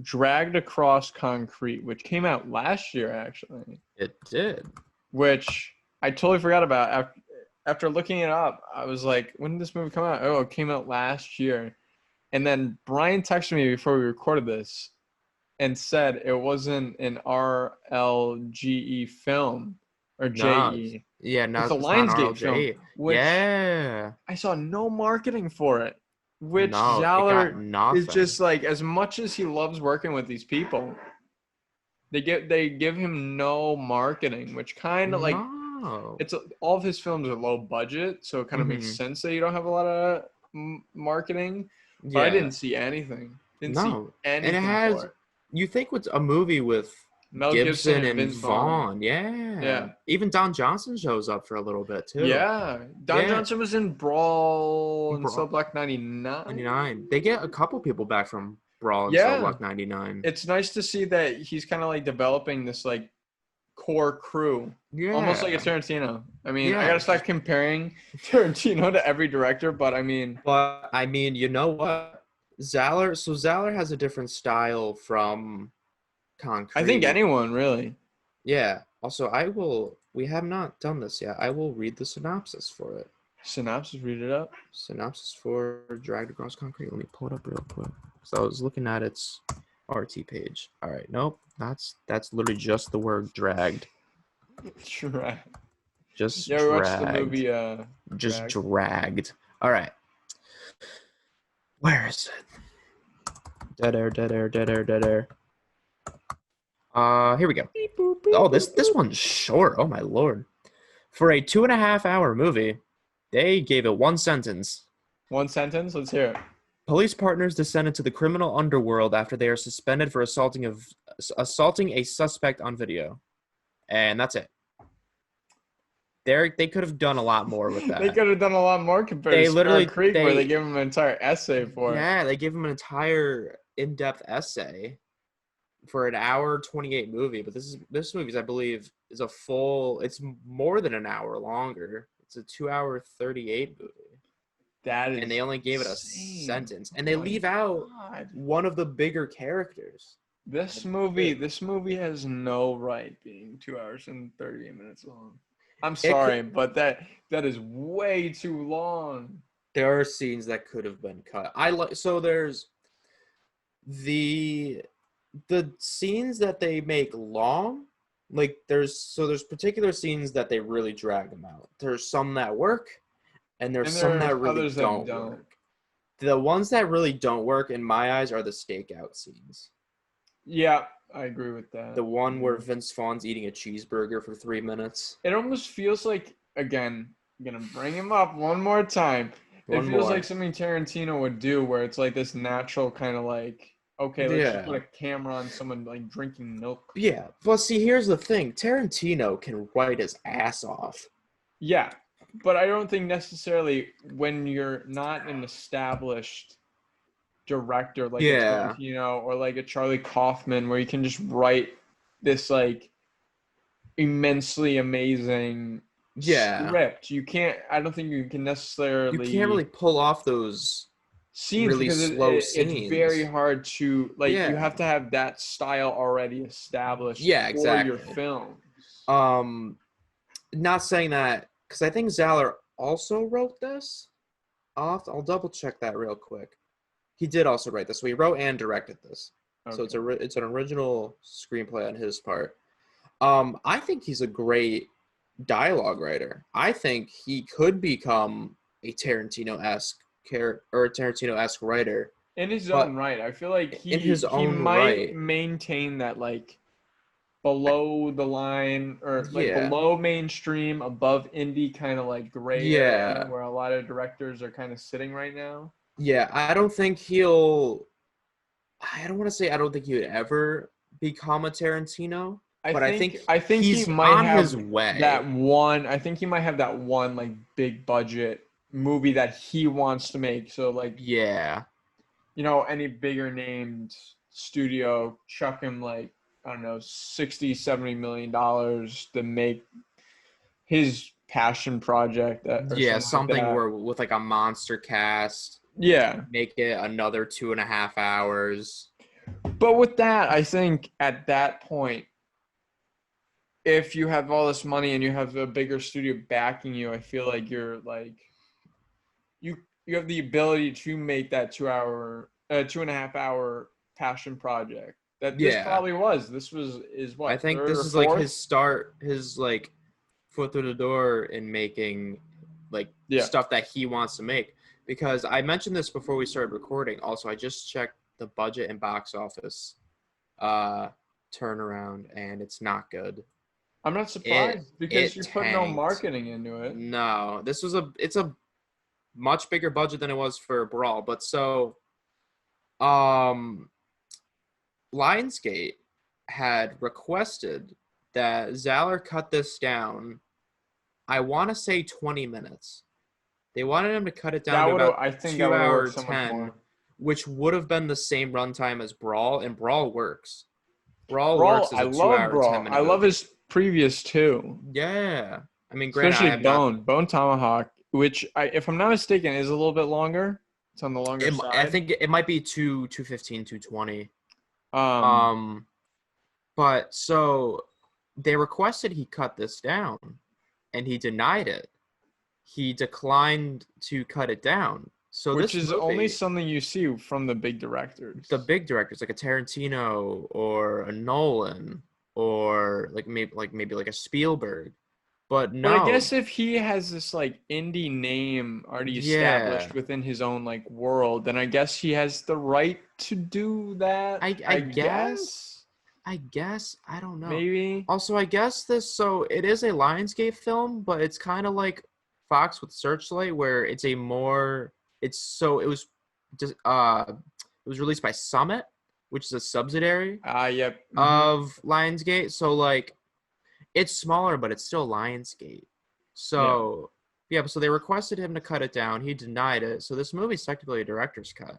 Dragged Across Concrete, which came out last year actually. It did. Which I totally forgot about. After looking it up, I was like, when did this movie come out? Oh, it came out last year. And then Brian texted me before we recorded this and said it wasn't an RLGE film or No, JE. yeah, It's no, a it's not an Lionsgate film, RLJ. which Yeah, I saw no marketing for it. Which no, it got Zaller is nothing. just like, as much as he loves working with these people, they give him no marketing, which kind of like No, Oh. it's all of his films are low budget, so it kind of makes Hmm. sense that you don't have a lot of marketing. But I Yeah. didn't see anything. Didn't see No. And it anything has, for it. you think what's a movie with Mel Gibson Gibson and and Vince Vaughn. Vaughn. Yeah. Yeah. Even Don Johnson shows up for a little bit too. Yeah. Don Yeah. Johnson was in Brawl and Cell Brawl Block 99. 99. They get a couple people back from Brawl and Cell Yeah. Block 99. It's nice to see that he's kind of like developing this like core crew, almost like a Yeah. Tarantino. I mean, I Yeah. gotta stop comparing Tarantino to every director, but I mean, But I mean, you know what? Zahler has a different style from I think Concrete. anyone really. Yeah. Also, we have not done this yet. I will read the synopsis for it. Synopsis, read it up. Synopsis for Dragged Across Concrete. Let me pull it up real quick. So I was looking at its RT page. All right. Nope. That's literally just the word dragged. Sure. Just Yeah, we watched the dragged. movie. Just Drag. dragged. All right. Where is it? Dead air, dead air, dead air, dead air. Here we go. Oh, this one's short. Oh my lord. For a 2.5-hour movie, they gave it one sentence. One sentence. Let's hear it. Police partners descend into the criminal underworld after they are suspended for assaulting a suspect on video, and that's it. They could have done a lot more with that. They could have done a lot more compared They to literally Sparrow Creek, where they gave him an entire essay for it. Yeah, they gave him an entire in-depth essay for an hour 28 movie. But this movie, I believe, is a full. It's more than an hour longer. It's a 2-hour 38 movie. That is And they only gave it a insane. sentence, and they Oh my leave out God. one of the bigger characters. This movie has no right being 2 hours and 38 minutes long. I'm sorry, but that is way too long. There are scenes that could have been cut. So there's the scenes that they make long. Like there's particular scenes that they really drag them out. There's some that work, and there's some that really others don't that don't. work. The ones that really don't work in my eyes are the stakeout scenes. Yeah, I agree with that. The one where Vince Vaughn's eating a cheeseburger for 3 minutes. It almost feels like, again, I'm going to bring him up one more time. It feels like something Tarantino would do where it's like this natural kind of like, okay, let's just put a camera on someone like drinking milk. Yeah. Well, see, here's the thing. Tarantino can write his ass off. Yeah. But I don't think necessarily when you're not an established director like a Tarantino or like a Charlie Kaufman where you can just write this like immensely amazing script. I don't think you can necessarily. You can't really pull off those scenes really because slow scenes. It's very hard to you have to have that style already established for your film. Not saying that because I think Zahler also wrote this. I'll double check that real quick. He did also write this. So he wrote and directed this. Okay. So it's an original screenplay on his part. I think he's a great dialogue writer. I think he could become a Tarantino-esque character or a Tarantino-esque writer. In his own right. I feel like he might maintain that like below the line or like below mainstream, above indie kind of like gray area where a lot of directors are kind of sitting right now. Yeah, I don't think I don't want to say I don't think he would ever become a Tarantino. I think he might have his way. That one. I think he might have that one like big budget movie that he wants to make. So like any bigger named studio chuck him like I don't know $60-70 million to make his passion project. Something where with like a monster cast. Yeah, make it another 2.5 hours. But with that, I think at that point, if you have all this money and you have a bigger studio backing you, I feel like you're like you have the ability to make that 2.5 hour passion project. This probably was. This is what I think this is like his start, his like foot through the door in making like stuff that he wants to make. Because I mentioned this before we started recording. Also, I just checked the budget and box office turnaround, and it's not good. I'm not It surprised because it you put no tanked. marketing into it. No, it's a much bigger budget than it was for Brawl. But so um Lionsgate had requested that Zaller cut this down. I want to say 20 minutes. They wanted him to cut it down That to would about I think that two would have worked hour so much 10, more. which would have been the same runtime as Brawl, and Brawl works. Brawl Brawl, works as I a two love hour, 10 Brawl. I minute love movie. his previous two, Yeah. I mean, granted, I especially have not. Bone Tomahawk, which if I'm not mistaken, is a little bit longer. It's on the longer I side. think it might be 215, 220. Um, Um, but so they requested he cut this down, and he denied it. He declined to cut it down. So which this is only movie, something you see from the big the directors. big directors like a Tarantino or a Nolan or maybe like a Spielberg, but But I no, guess if he has this like indie name already yeah, established within his own like world, then I guess he has the right to do that. I I guess, guess I don't know. maybe. Also, I guess it is a Lionsgate film, but it's kind of like Fox with Searchlight, where it's so it was released by Summit, which is a subsidiary Yep. of Lionsgate. So like it's smaller, but it's still Lionsgate. Yeah. So yeah, so they requested him to cut it down. He denied it. So this movie's technically a director's cut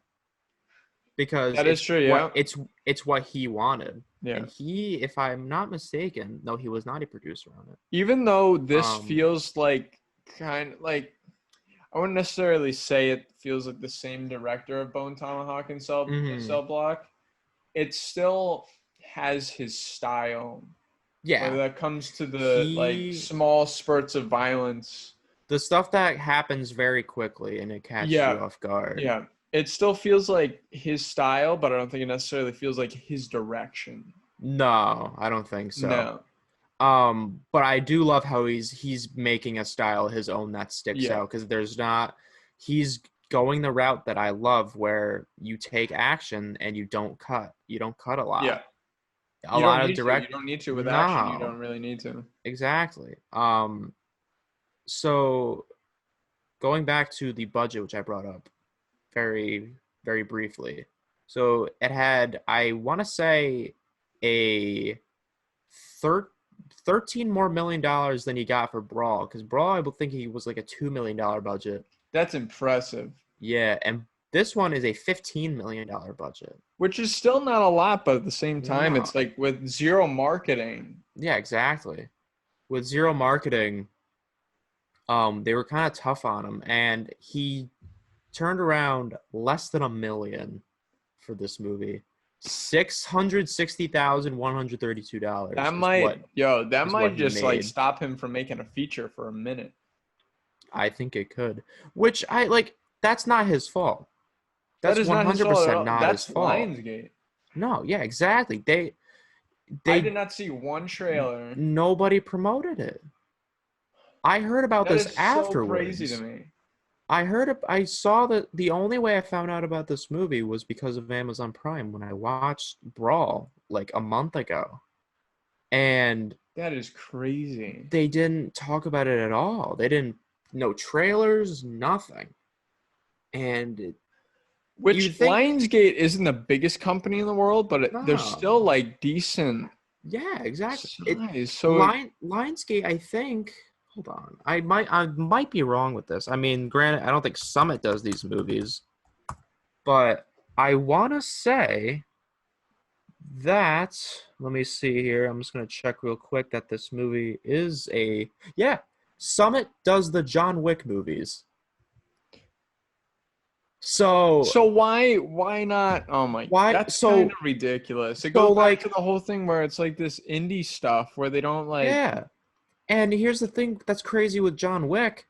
because That is true. Yeah. it's what he wanted. Yeah. And he, if I'm not mistaken, no, he was not a producer on it. Even though this Um, feels like kind of like I wouldn't necessarily say it feels like the same director of Bone Tomahawk and mhm. Cell Block, it still has his style. Whether Yeah, that comes to the like he small spurts of violence. the stuff that happens very quickly and it catches you Yeah, off guard. yeah. It still feels like his style, but I don't think it necessarily feels like his direction. No, I don't think so. No. But I do love how he's making a style his own that sticks Yeah. out because he's going the route that I love where you take action and you don't cut. You don't cut a lot. Yeah. A You don't lot of need to. You direct don't need to with action. You No, don't really need to. exactly. So going back to the budget, which I brought up very, very briefly. So it had, I want to say, a thir- 13 more million dollars than he got for Brawl, because Brawl, I would think he was like a $2 million budget. That's impressive. Yeah, and this one is a $15 million budget. Which is still not a lot, but at the same time, No, it's like with zero marketing. yeah, exactly. With zero marketing, they were kind of tough on him, and he turned around less than $1 million for this movie. $660,132 That is what might he just like made. stop him from making a feature for a minute. I think it could. Which I like that's not his fault. That That's is not his fault at 100% all. not his That's fault. Lionsgate. No, yeah, exactly. They I did they not see one trailer. nobody promoted it. I heard about That this is so crazy to afterwards. me. I saw that the only way I found out about this movie was because of Amazon Prime when I watched Brawl like a month ago. And That is crazy. they didn't talk about it at all. They didn't no trailers, nothing. And you Which think Lionsgate isn't the biggest company in the world, but they're still no. like decent Yeah, exactly. size. So Lionsgate, I think. Hold on, I might be wrong with this. I mean, granted, I don't think Summit does these movies, but I want to say that. Let me see here. I'm just gonna check real quick that this movie is a yeah. Summit does the John Wick movies. So so why not? Oh my, why? that's kind of ridiculous. It So goes back to like the whole thing where it's like this indie stuff where they don't like. yeah. And here's the thing that's crazy with John Wick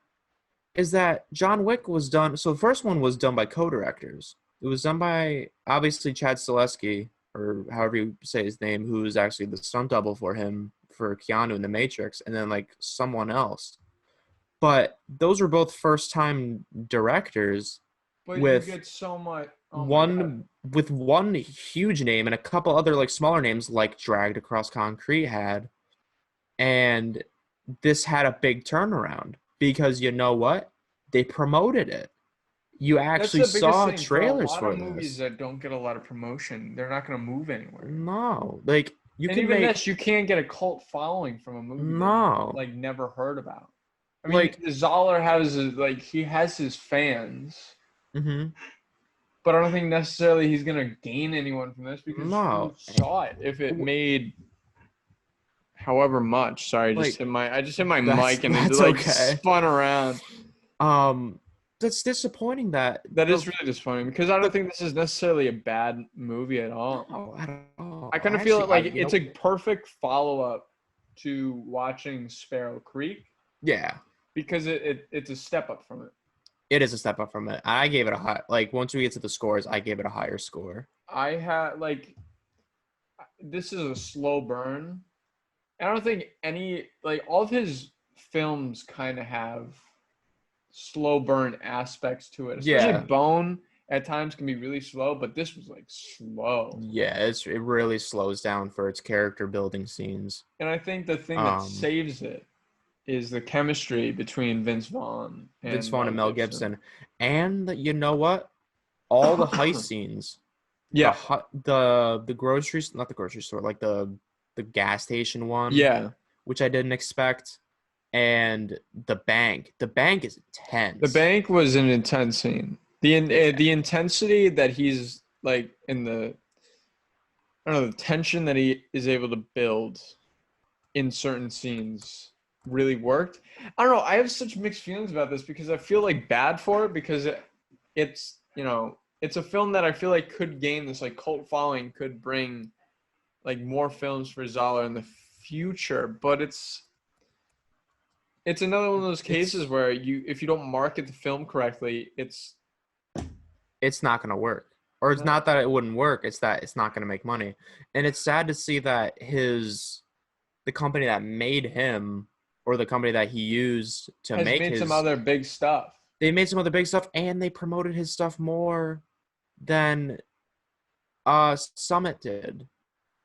is that John Wick was done. So the first one was done by co-directors. It was done by obviously Chad Stileski, or however you say his name, who is actually the stunt double for him for Keanu in The Matrix, and then like someone else. But those were both first-time directors But you with get so much. Oh my god. one huge name and a couple other like smaller names like Dragged Across Concrete had. And this had a big turnaround because you know what? They promoted it. You That's actually the biggest saw thing for a trailers lot of for movies this. that don't get a lot of promotion. They're not going to move anywhere. No, like you And can even make this, you can't get a cult following from a movie that you no, like never heard about. I mean, like Zoller has like he has his fans, hmm but I don't think necessarily he's gonna gain anyone from this because who no, saw it? If it w- made however much, sorry, like I just hit my that's mic and it that's like okay. spun around. Um, that's disappointing that That is really disappointing because I don't the think this is necessarily a bad movie at all. no at all. I kind of feel Actually, it like it's a perfect follow up to watching Sparrow Creek yeah, because it's a step up from it. it is a step up from it. I gave it a high. Like once we get to the scores, I gave it a higher score. I had like this is a slow burn. I don't think any like all of his films kind of have slow burn aspects to it. Especially Yeah, Bone at times can be really slow, but this was like slow. yeah, it really slows down for its character building scenes. And I think the thing that Um, saves it is the chemistry between Vince Vaughn Vince and Vaughn Mel and Mel Gibson. Gibson, and you know what? All the heist scenes, Yeah, the groceries, not the grocery store, like the gas station one, yeah. which I didn't expect, and the bank. The bank is The intense. bank was an intense scene. Yeah, The intensity that he's like in the I don't know the tension that he is able to build in certain scenes really worked. I don't know. I have such mixed feelings about this because I feel like bad for it because it's it's a film that I feel like could gain this like cult following, could bring like more films for Zoller in the future, but it's another one of those cases it's where you if you don't market the film correctly, it's not gonna work. Or it's no. not that it wouldn't work, it's that it's not gonna make money. And it's sad to see that the company that made him or the company that he used to Has make made some his other big stuff. they made some other big stuff and they promoted his stuff more than Summit did,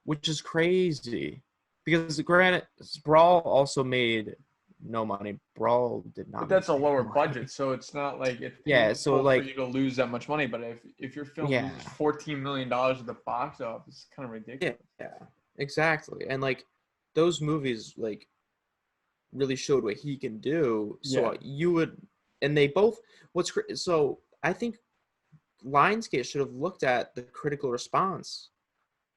which is crazy. Because granted, Brawl also made no money. Brawl did But not make that's a any lower money. budget, so it's not like it's Yeah, so painful for like you to lose that much money. But if your film yeah, loses $14 million at the box office, it's kind of yeah, ridiculous. yeah, exactly. And like those movies like really showed what he can do. So Yeah, you would and they both so I think Lionsgate should have looked at the critical response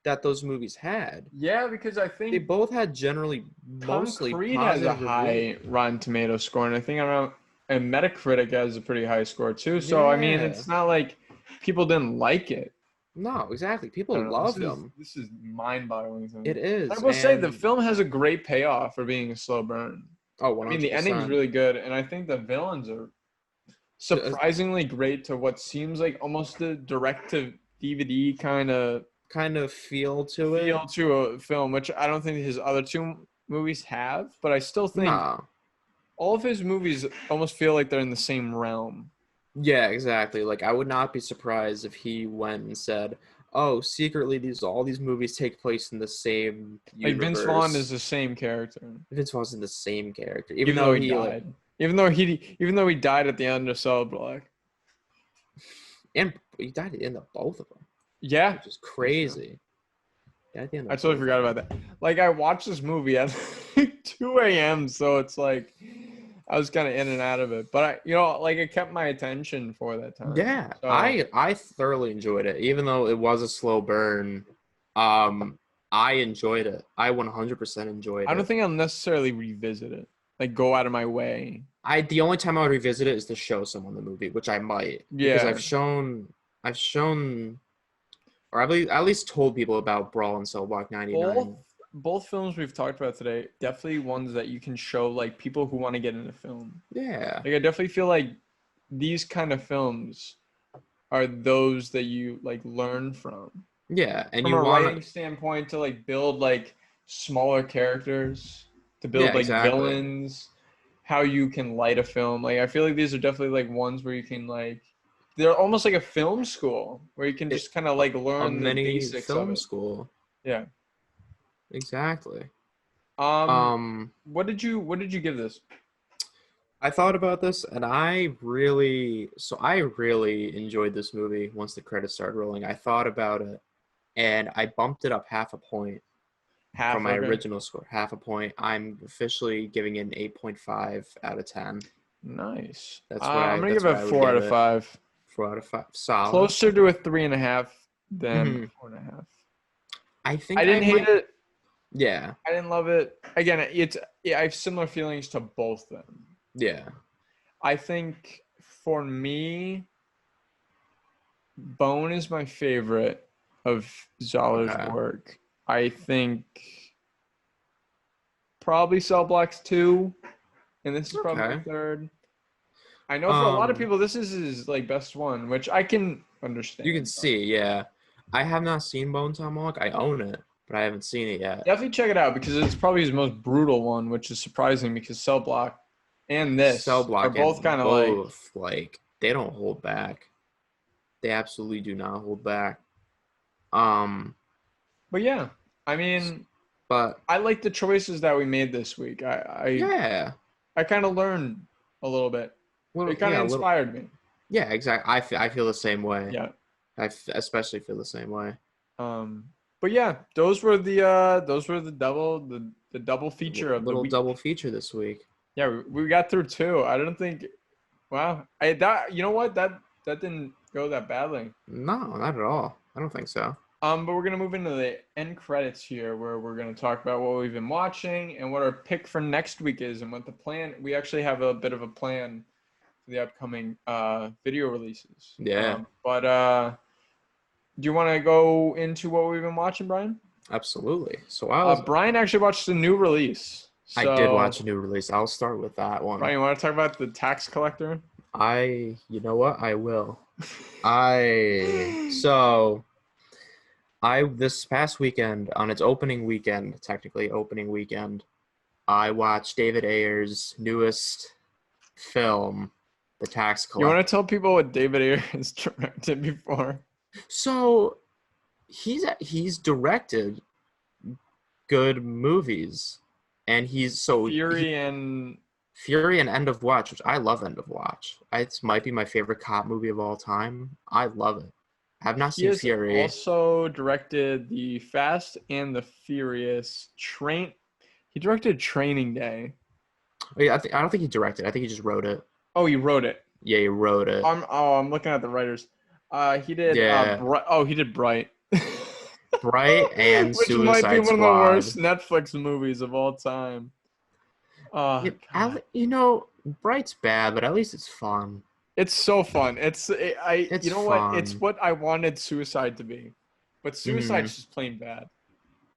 that those movies had. yeah, because I They think both had generally mostly Concrete has a positive reviews. high Rotten Tomato score, and I think around and Metacritic has a pretty high score too. So I mean, Yeah. it's not like people didn't like it. No, exactly. I People don't know. This loved is them. this is mind-boggling to me. It I is. will say the And film has a great payoff for being a slow burn. oh, I mean, the ending's 100%. really good, and I think the villains are surprisingly great to what seems like almost a direct to DVD kind of Kind of feel to feel it. to a film, which I don't think his other two movies have, but I still think No. all of his movies almost feel like they're in the same realm. Yeah, exactly. Like I would not be surprised if he went and said, "Oh, secretly all these movies take place in the same Like Vince Vaughn is universe." the same character, Vince Vaughn's in the same character, even even though though he he like died. Even though he died at the end of Cell Block. and he died at the end of both of them, Yeah, which is that's true. crazy. Yeah, at the end I of totally both forgot of about them. that. Like I watched this movie at 2 a.m. So it's like I was kind of in and out of it, but like it kept my attention for that time. Yeah, So I thoroughly enjoyed it, even though it was a slow burn. Um, I enjoyed it. I 100% enjoyed I don't it. think I'll necessarily revisit it, like go out of my way. The only time I would revisit it is to show someone the movie, which I might because Yeah, I've shown or I've at least told people about Brawl and Cell Block both 99. both films we've talked about today definitely ones that you can show like people who want to get into film. Yeah, Like I definitely feel like these kind of films are those that you like learn yeah, and from you a want writing to standpoint to like build like smaller characters, to yeah, build like exactly. villains, how you can light a film. Like I feel like these are definitely like ones where you can like they're almost like a film school where you can It just kind of like a learn the mini basics of film it. school. Yeah. Exactly. Um, What did you give this? I thought about this, and I really enjoyed this movie once the credits started rolling. I thought about it, and I bumped it up half a point from Half, my okay. original score. Half a point. I'm officially giving it an 8.5 out of 10. Nice. I'm gonna give That's it what a I would 4 out give of it. 5. 4 out of 5. Solid. Closer to a 3.5 than Hmm. a 4.5. I I think I didn't hate might. it. Yeah. I didn't love it. Again, yeah, I have similar feelings to both them. Yeah. I think for me, Bone is my favorite of Zoller's Okay. work. I think probably Cell Block's 2, and this is probably my Okay. third. I know for a lot of Um, people this is his like best one, which I can you can understand. But see. Yeah. I have not seen Bone Tomahawk. I own it, but I haven't seen it yet. definitely check it out because it's probably his most brutal one, which is surprising because Cell Block and Cell this are Block both and kind of like. both, like, they don't hold back. They absolutely do not hold back. Um, But yeah, I mean, but I like the choices that we made this week. yeah. I kind of learned a little bit. Little, It kind of yeah, a little. inspired me. Yeah, exactly. I feel the same way. Yeah. Especially feel the same way. Um, but yeah, those were the double feature of the Little double week. feature this week. Yeah, we got through two. I don't think. Wow. I that you know what that didn't go that badly. No, not at all. I don't think so. But we're gonna move into the end credits here, where we're gonna talk about what we've been watching and what our pick for next week is, and what the plan. We actually have a bit of a plan for the upcoming video releases. Yeah, But do you want to go into what we've been watching, Brian? absolutely. Brian actually watched the new release. I did So, watch a new release. I'll start with that one. Brian, you want to talk about the tax collector? You know what? I will. I so I this past weekend on its opening weekend, technically opening weekend, I watched David Ayers' newest film, The Tax You want Collector. to tell people what David Ayers directed before? So he's directed good movies, and Fury and Fury and End of Watch, which I love. End of Watch. It might be my favorite cop movie of all time. I love it. I have not he seen has Fury. also directed the Fast and the Furious train. He directed Training Day. Oh, yeah, I don't think he directed. I think he just wrote it. Oh, he wrote it. Yeah, he wrote it. I'm looking at the writers. He did Yeah, he did Bright. Bright and Which might be Suicide one of the worst Squad. Netflix movies of all time. Oh God. Bright's bad, but at least it's fun. It's so fun. It's you know what? It's fun. what I wanted Suicide to be. But Hmm. Suicide's just plain bad.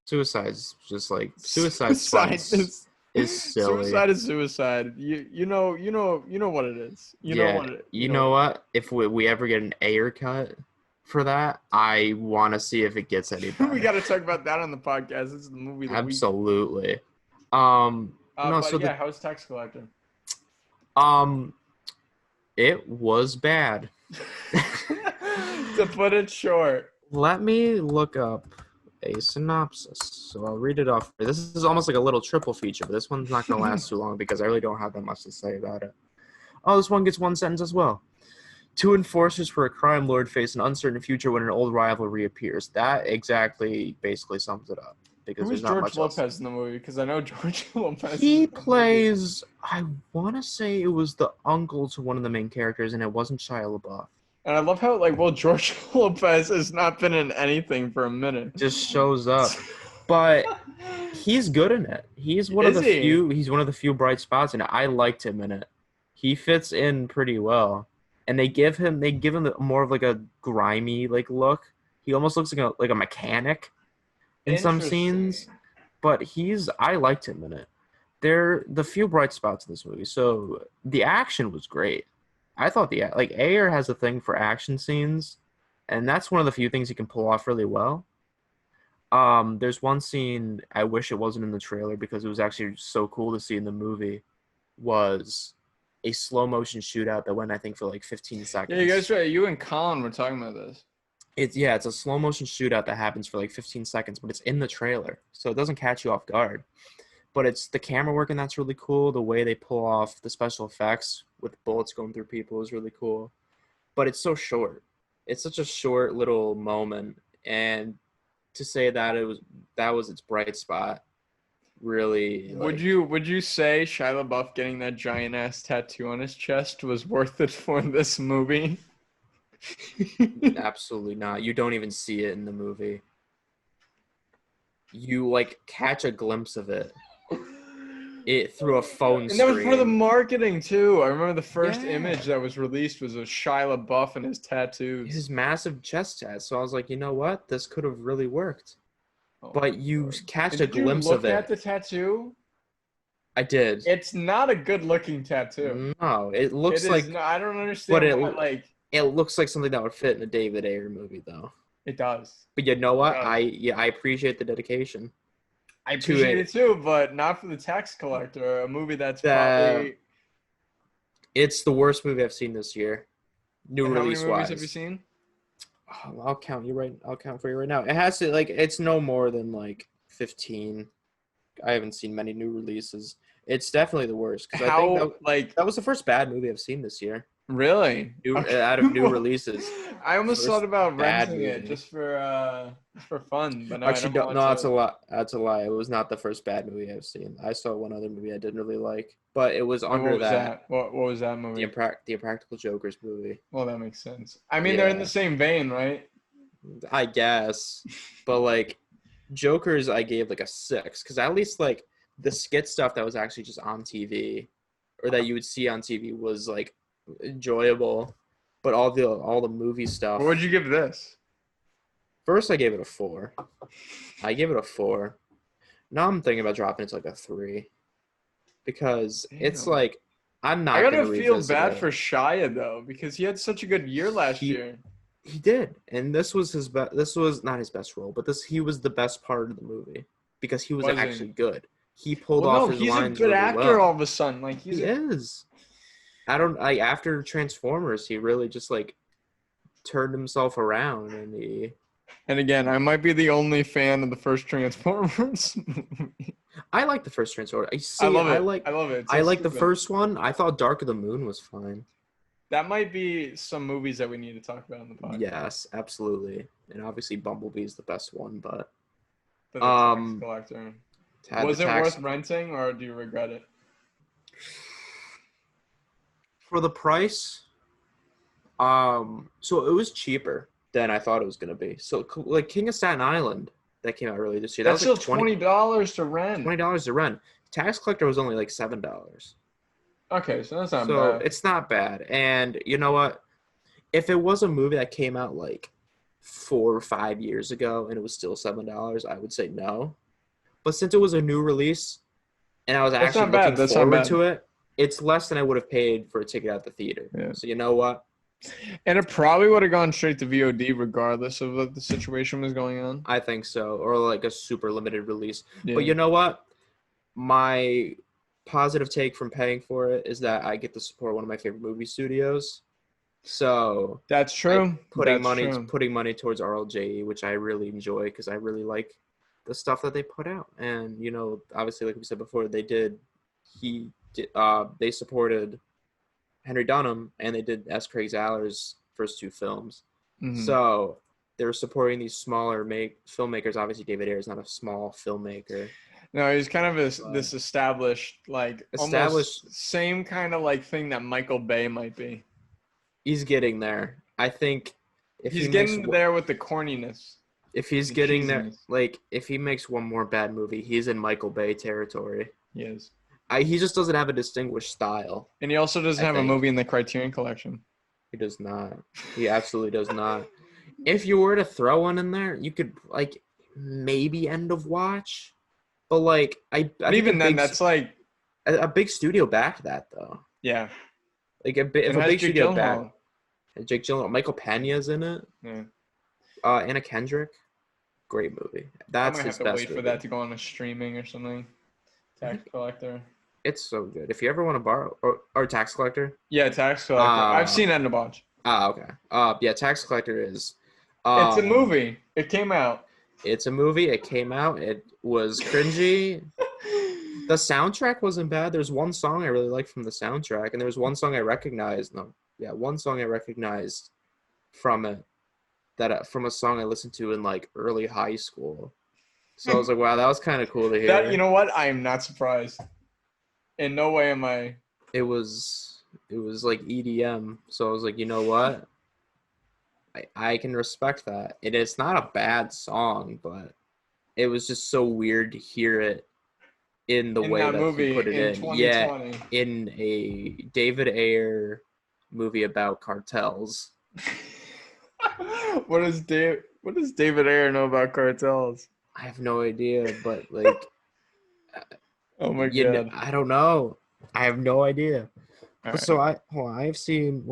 Suicide's just like Suicide Squad Suicide is silly. suicide is suicide. You know what it is. You know Yeah, what it you you know what know it is. what? If we ever get an Ayer cut for that, I want to see if it gets any We better. got to talk about that on the podcast. This is the movie of the week. Absolutely. No, But so yeah, how's Tax Collector? um, it was bad. To put it short. Let me look up a synopsis. So I'll read it off. This is almost like a little triple feature, but this one's not going to last too long because I really don't have that much to say about it. Oh, this one gets one sentence as well. Two enforcers for a crime lord face an uncertain future when an old rival reappears. That exactly basically sums it up because Who is there's not George much else. Lopez in the movie? Because I know George Lopez is He in the movie. plays, I want to say it was the uncle to one of the main characters, and it wasn't Shia LaBeouf. And I love how George Lopez has not been in anything for a minute. Just shows up. But he's good in it. Is he? He's one of the few bright spots, and I liked him in it. He fits in pretty well. And they give him more of like a grimy like look. He almost looks like a mechanic in some scenes. Interesting. But I liked him in it. They're the few bright spots in this movie. So the action was great. I thought Ayer has a thing for action scenes, and that's one of the few things he can pull off really well. There's one scene I wish it wasn't in the trailer because it was actually so cool to see in the movie. Was a slow motion shootout that went I think for like 15 Yeah, you seconds. guys, you and Colin were talking about this. It's a slow motion shootout that happens for like 15 seconds, but it's in the trailer, so it doesn't catch you off guard. but it's the camera work and that's really cool. The way they pull off the special effects with bullets going through people is really cool. But it's so short. It's such a short little moment, and to say that that was its bright spot, really Would you say Shia LaBeouf getting that giant ass tattoo on his chest was worth it for this movie? absolutely not. You don't even see it in the movie. You catch a glimpse of it through a phone And that was for the screen. marketing too. I remember the first Yeah. image that was released was of Shia LaBeouf and his tattoos. His massive chest tat. So I was like, you know what? This could have really worked. Oh But you catch a Did you glimpse look of it. at the tattoo? I did. It's not a good looking tattoo. No, it looks like. I don't understand But why, it looks like something that would fit in a David Ayer movie, though. it does. But you know what? does. I appreciate the dedication. I appreciate it too, but not for the tax collector. A movie that's probably. It's the worst movie I've seen this year. New release How many movies wise. have you seen? Oh, I'll count for you right now. It has to it's no more than 15. I haven't seen many new releases. It's definitely the worst because I think that was the first bad movie I've seen this year. Really? Out of new releases. I almost thought about renting movie. it just for fun, but no, Actually, I don't no, that's a lie. That's a lie. It was not the first bad movie I've seen. I saw one other movie I didn't really like, but it was under what was that. What was that movie? The Impractical Jokers movie. Well, that makes sense. I mean, they're in the same vein, right? I guess, but Jokers, I gave a 6 because at least the skit stuff that was actually just on TV, or that you would see on TV was enjoyable, but all the movie stuff. What would you give this? First, I gave it a 4. I gave it a 4. Now I'm thinking about dropping it to a 3 because it's I'm not. I gotta feel bad for Shia though because he had such a good year last year. He did, and this was his best. This was not his best role, but he was the best part of the movie because he was actually good. He pulled off his lines really well. He's a good actor all of a sudden. He is. I don't. After Transformers, he really just turned himself around, and he. And again, I might be the only fan of the first Transformers. I like the first Transformers. I love it. I love it. I like the first one. I thought Dark of the Moon was fine. That might be some movies that we need to talk about on the podcast. Yes, absolutely. And obviously Bumblebee is the best one, but the tax collector. Was it worth renting or do you regret it? For the price, so it was cheaper than I thought it was gonna be. So King of Staten Island that came out earlier this year. That's still $20 to rent. $20 to rent. Tax Collector was only $7. Okay, so that's not bad. So it's not bad. And you know what? If it was a movie that came out 4 or 5 years ago and it was still $7, I would say no. But since it was a new release and I was actually looking forward to it, it's less than I would have paid for a ticket at the theater. Yeah. So you know what? And it probably would have gone straight to VOD regardless of what the situation was going on. I think so. Or a super limited release. Yeah. But you know what? My positive take from paying for it is that I get to support one of my favorite movie studios. So that's true. Putting money towards RLJE, which I really enjoy because I really like the stuff that they put out. And obviously, like we said before, they supported Henry Dunham and they did S. Craig Zahler's first 2 films. Mm-hmm. So they were supporting these smaller filmmakers. Obviously, David Ayers is not a small filmmaker. No, he's kind of this established almost same kind of thing that Michael Bay might be. He's getting there. I think if he's getting there with the corniness. If he's getting there, if he makes one more bad movie, he's in Michael Bay territory. He is. He just doesn't have a distinguished style. And he also doesn't have a movie in the Criterion Collection. He does not. He absolutely does not. If you were to throw one in there, you could maybe End of Watch. But but even then, that's a big studio backed that though. Yeah. If a big studio backed, Jake Gyllenhaal, Michael Pena's in it. Yeah. Anna Kendrick, great movie. That's his best. I'm gonna have to wait for that to go on a streaming or something. Tax Collector. It's so good. If you ever want to borrow or Tax Collector. Yeah, Tax Collector. I've seen End of Watch. Okay. Yeah, Tax Collector is. It's a movie. It came out. It's a movie. It came out. It was cringy, The soundtrack wasn't bad. There's one song I really liked from the soundtrack, and there was one song I recognized. No, yeah, one song I recognized from it from a song I listened to in like early high school. So I was like, wow, that was kind of cool to That, you hear. know what? I am not surprised. In no way am I. It was like EDM. So I was like, you know what? I can respect that. It's not a bad song, but it was just so weird to hear it in the In way that that he movie put it in in. Yeah, 2020. in a David Ayer movie about cartels. What does David Ayer know about cartels? I have no idea, but like, Oh my god. I don't know. I have no idea. All But so right. hold on, I've seen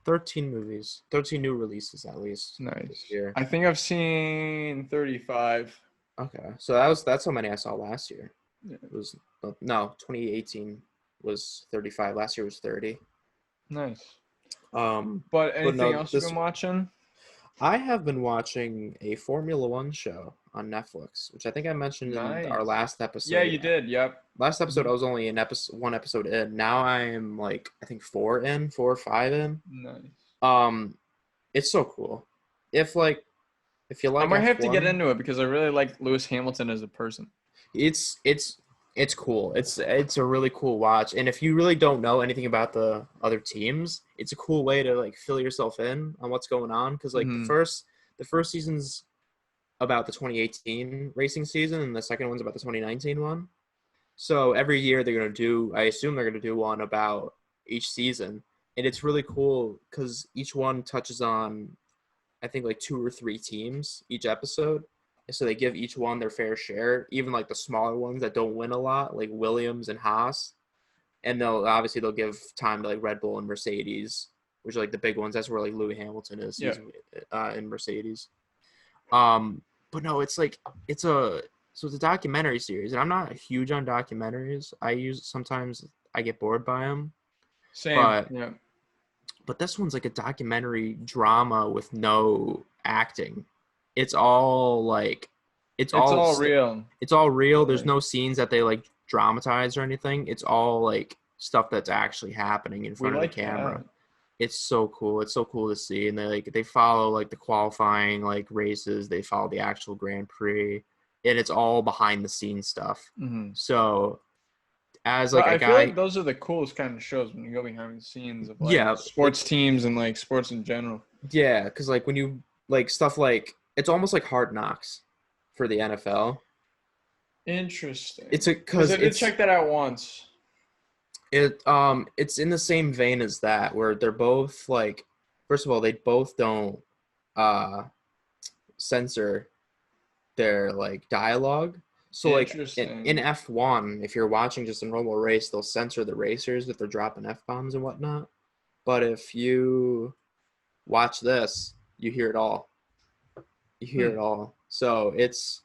13 movies, 13 new releases at least this Nice. year. I think I've seen 35. Okay, so that's how many I saw last year. Yeah. It was no 2018 was 35. Last year was 30. Nice. Um, But but anything no, else you've this been watching? I have been watching a Formula One show on Netflix, which I think I mentioned in our Nice. last Yeah, episode. you did. Yep. Last episode, Hmm. I was only in one episode in. Now I am like I think four or five in. Nice. Um, it's so cool. If like if you I like might F have to get one, into it because I really like Lewis Hamilton as a person. it's it's it's cool. It's a really cool watch. And if you really don't know anything about the other teams, it's a cool way to like fill yourself in on what's going on. Because like Hmm. the first season's about the 2018 racing season, and the second one's about the 2019 one. So every year they're gonna do. I assume they're gonna do one about each season, and it's really cool because each one touches on, I think like two or three teams each episode. And so they give each one their fair share, even like the smaller ones that don't win a lot, like Williams and Haas. And they'll give time to like Red Bull and Mercedes, which are like the big ones. That's where like Louis Hamilton is. Yeah. He's in Mercedes. Um, but no, it's a it's a documentary series, and I'm not huge on documentaries. Sometimes I get bored by them, Same. but Yeah. this one's like a documentary drama with no acting. It's all like it's It's all all st- real. it's all real. There's Really. no scenes that they like dramatize or anything. It's all like stuff that's actually happening in We front of the like that. camera. It's so cool. It's so cool to see. And they follow like the qualifying like races. They follow the actual Grand Prix, and it's all behind the scenes stuff. Hmm. So as But like a I feel like guy, those are the coolest kind of shows when you go behind the scenes of like yeah, sports teams and like sports in general. yeah, because like when you like stuff like it's almost like Hard Knocks for the NFL. It's Interesting. a Because because I did check that out once. it's in the same vein as that where they're both like first of all they both don't uh censor their like dialogue. So like in Interesting. F1, if you're watching just a normal race, they'll censor the racers if they're dropping F bombs and whatnot. But if you watch this, you hear it all. You hear Hmm. it all. So I it's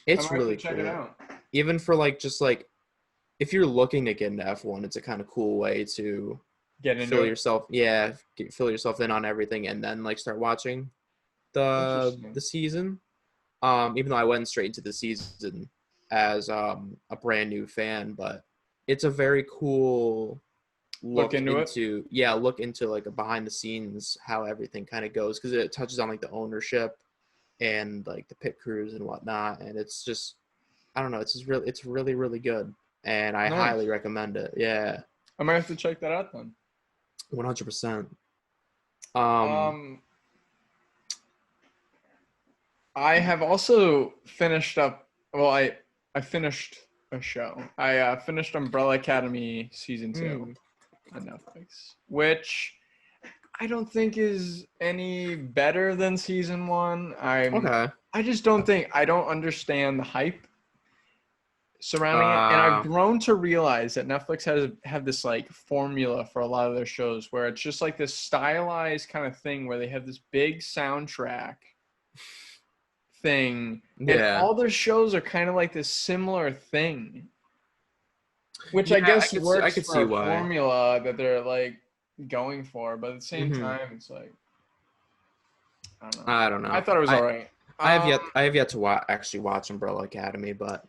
might have to really check it cool. out. Even for like just like if you're looking to get into F1, it's a kind of cool way to Get into it. fill yourself in on everything and then like start watching the Interesting. season. Even though I went straight into the season as a brand new fan, but it's a very cool Look into it. look into like a behind the scenes how everything kind of goes because it touches on like the ownership and like the pit crews and whatnot, and it's just I don't know, it's really really good, and I highly Nice. recommend it. Yeah, I might have to check that out then. 100%. Um, Um, I have also finished up. Well, I finished a show. I finished Umbrella Academy season 2 mm, on Netflix, which I don't think is any better than season 1. okay. I just don't think I don't understand the hype surrounding it, and I've Uh, grown to realize that Netflix have this like formula for a lot of their shows where it's just like this stylized kind of thing where they have this big soundtrack thing, and yeah, all their shows are kind of like this similar thing, which I yeah. guess I works could for see a why. formula that they're like going for, but at the same Hmm. time, it's like I don't know. I don't I know. thought it was all right. I have yet to actually watch Umbrella Academy, but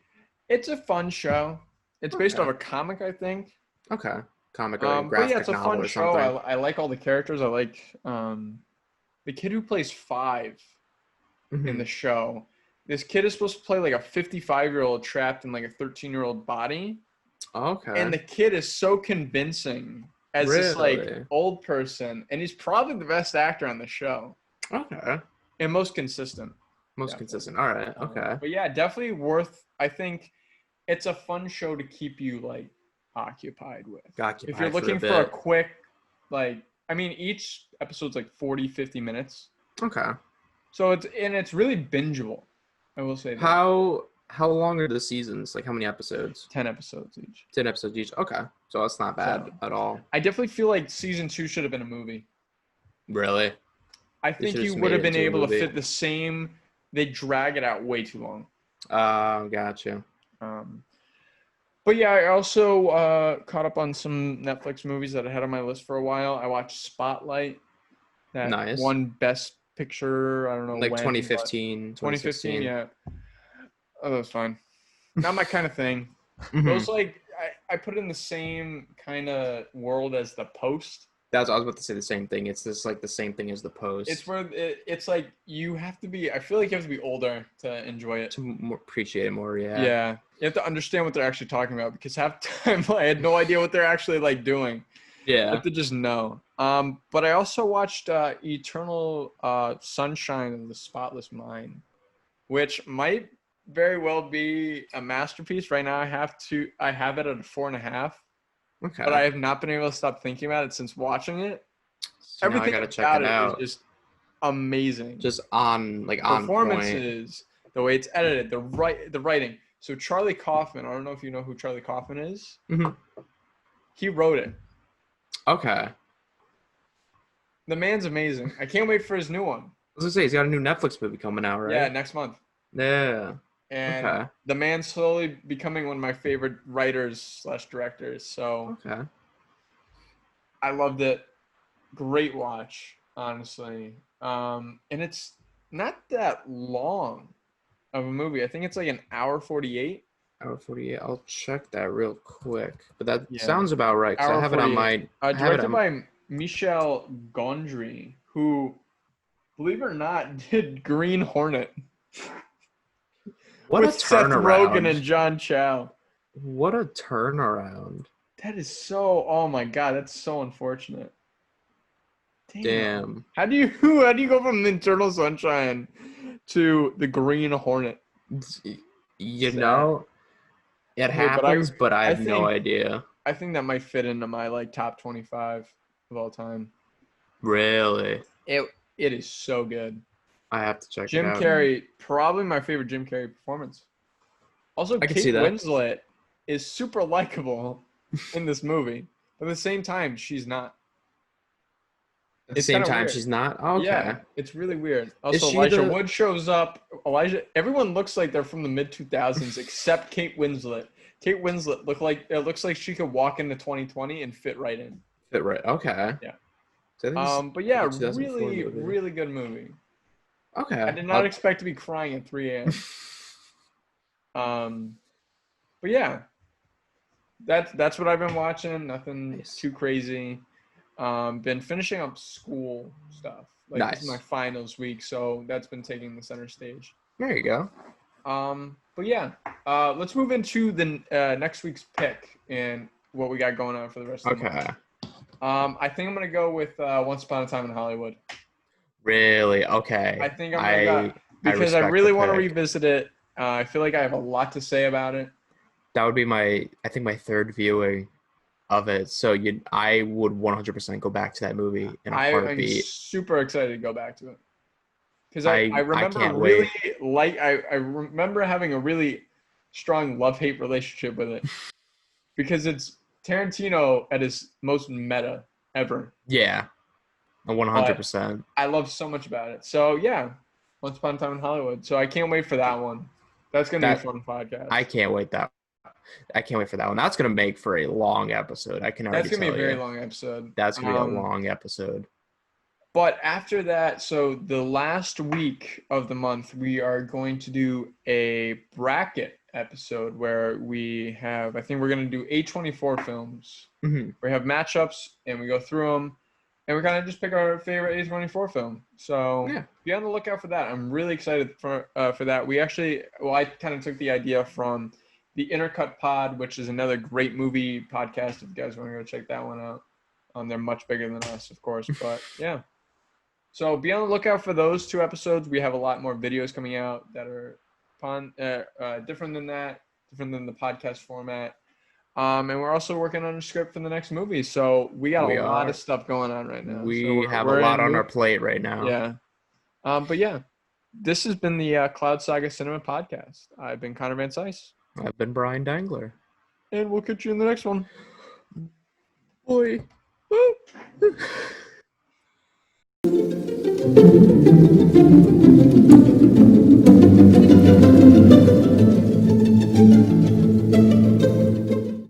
It's a fun show. It's based off okay, a comic, I think. okay, comic or like a But yeah, graphic it's a novel fun or show. something. I like all the characters. I like the kid who plays Five in Hmm. the show. This kid is supposed to play like a 55-year-old trapped in like a 13-year-old body. And Okay, the kid is so convincing as this like really? old person. And he's probably the best actor on the show Okay, and most consistent. most Definitely. consistent. All right, okay, But yeah, definitely worth. I think it's a fun show to keep you like occupied with. got If you're occupied for a looking for a bit. quick, like, I mean, each episode's like 40, 50 minutes. Okay, So it's really bingeable. I will say that. how long are the seasons? Like how many episodes? 10 episodes each. 10 episodes each. Okay, so that's not bad So at all. I definitely feel like season 2 should have been a movie. Really, I they should think have you just would made have it been into a able to movie. fit the same. They drag it out way too long. Gotcha. Um, but yeah, I also caught up on some Netflix movies that I had on my list for a while. I watched Spotlight, that Nice. won Best Picture. I don't know Like when, but 2015, 2015. 2016. Yeah, oh, that was fine. Not my kind of thing. Hmm. Those like I put in the same kind of world as The Post. That's I was about to say the same thing. It's just like the same thing as the It's post where it's like you have to be. I feel like you have to be older to enjoy it. to appreciate it more. Yeah. Yeah, you have to understand what they're actually talking about because half the time I had no idea what they're actually like doing. You have Yeah. to just know. But I also watched Eternal Sunshine of the Spotless Mind, which might very well be a masterpiece. Right now, I have it at a 4.5, but Okay. I have not been able to stop thinking about it since watching it. So now I Everything gotta check about it it is out. just amazing. Just on point. Performances, the way it's edited, the writing. So Charlie Kaufman, I don't know if you know who Charlie Kaufman is. Hmm. He wrote it. Okay. I The man's amazing. I can't wait for his new one. was gonna say he's got a new Netflix movie coming out, Yeah, right? next month. Yeah. And Okay. the man's slowly becoming one of my favorite writers/directors. So Okay. I loved it. Great watch, honestly. And it's not that long of a movie. I think it's like an hour 48. Hour 48. I'll check that real quick. But that Yeah, sounds about right because I hour have it on 48. my. I have it Directed on. by Michel Gondry, who, believe it or not, did Green Hornet What a with Seth Rogen and turnaround! John Chow. What a turnaround! That is so. Oh my god, that's so unfortunate. Damn. Damn. How do you go from the Eternal Sunshine to the Green Hornet? You Sad. know, it Hey, but I happens, but I I have no think idea. I think that might fit into my like top 25 of all time. Really, It it is so good. I have to check it Jim out. Carrey, probably my favorite Jim Carrey performance. Also, I can see Kate that. Winslet is super likable in this movie, but at the same time, she's not. At the It's same kind of time, weird. she's not. Okay. Yeah, it's really weird. Is Also, she Elijah the? Wood shows up. Everyone looks like they're from the mid 2000s except Kate Winslet. Kate Winslet looks like she could walk into 2020 and fit right in. Fit right. Okay. Yeah. So I think it's But like yeah, a 2004 really, movie. really good movie. I Okay. did not expect to be crying at 3 a.m. Um, but yeah, that's what I've been watching. Nothing Nice. too crazy. Been finishing up school stuff. Like this is my Nice. finals week, so that's been taking the center stage. There you go. But yeah, let's move into the next week's pick and what we got going on for the rest of the month. Okay. I think I'm gonna go with Once Upon a Time in Hollywood. Really? Okay. I think I'm gonna go because I respect the really want to pick. revisit it. I feel like I have a lot to say about it. That would be I think my third viewing of it. So I would 100% go back to that movie in a I'm heartbeat. super excited to go back to it because I I remember can't really wait. I remember having a really strong love-hate relationship with it because it's Tarantino at his most meta ever. Yeah, But 100%. I love so much about it. So yeah, Once Upon a Time in Hollywood. So I can't wait for that one. That's gonna be a That fun podcast. I can't wait I can't wait for that one. That's gonna make for a long episode. I can That's already gonna be a tell very you. long episode. That's gonna be a long episode. But after that, so the last week of the month, we are going to do a bracket episode where I think we're going to do A24 films. Mm-hmm. We have matchups and we go through them and we kind of just pick our favorite A24 film. So Yeah. be on the lookout for that. I'm really excited for that. I kind of took the idea from the Intercut Pod, which is another great movie podcast. If you guys want to go check that one out. They're much bigger than us, of course, but yeah. So be on the lookout for those 2 episodes. We have a lot more videos coming out that are different than that, different than the podcast format. And we're also working on a script for the next movie. So we got We a lot of are. stuff going on right now. So We have a we're lot in on our mood. plate right now. Yeah. But yeah, this has been the Cloud Saga Cinema Podcast. I've been Connor Van Sice. I've been Brian Dangler. And we'll catch you in the next one. Boy. Woo!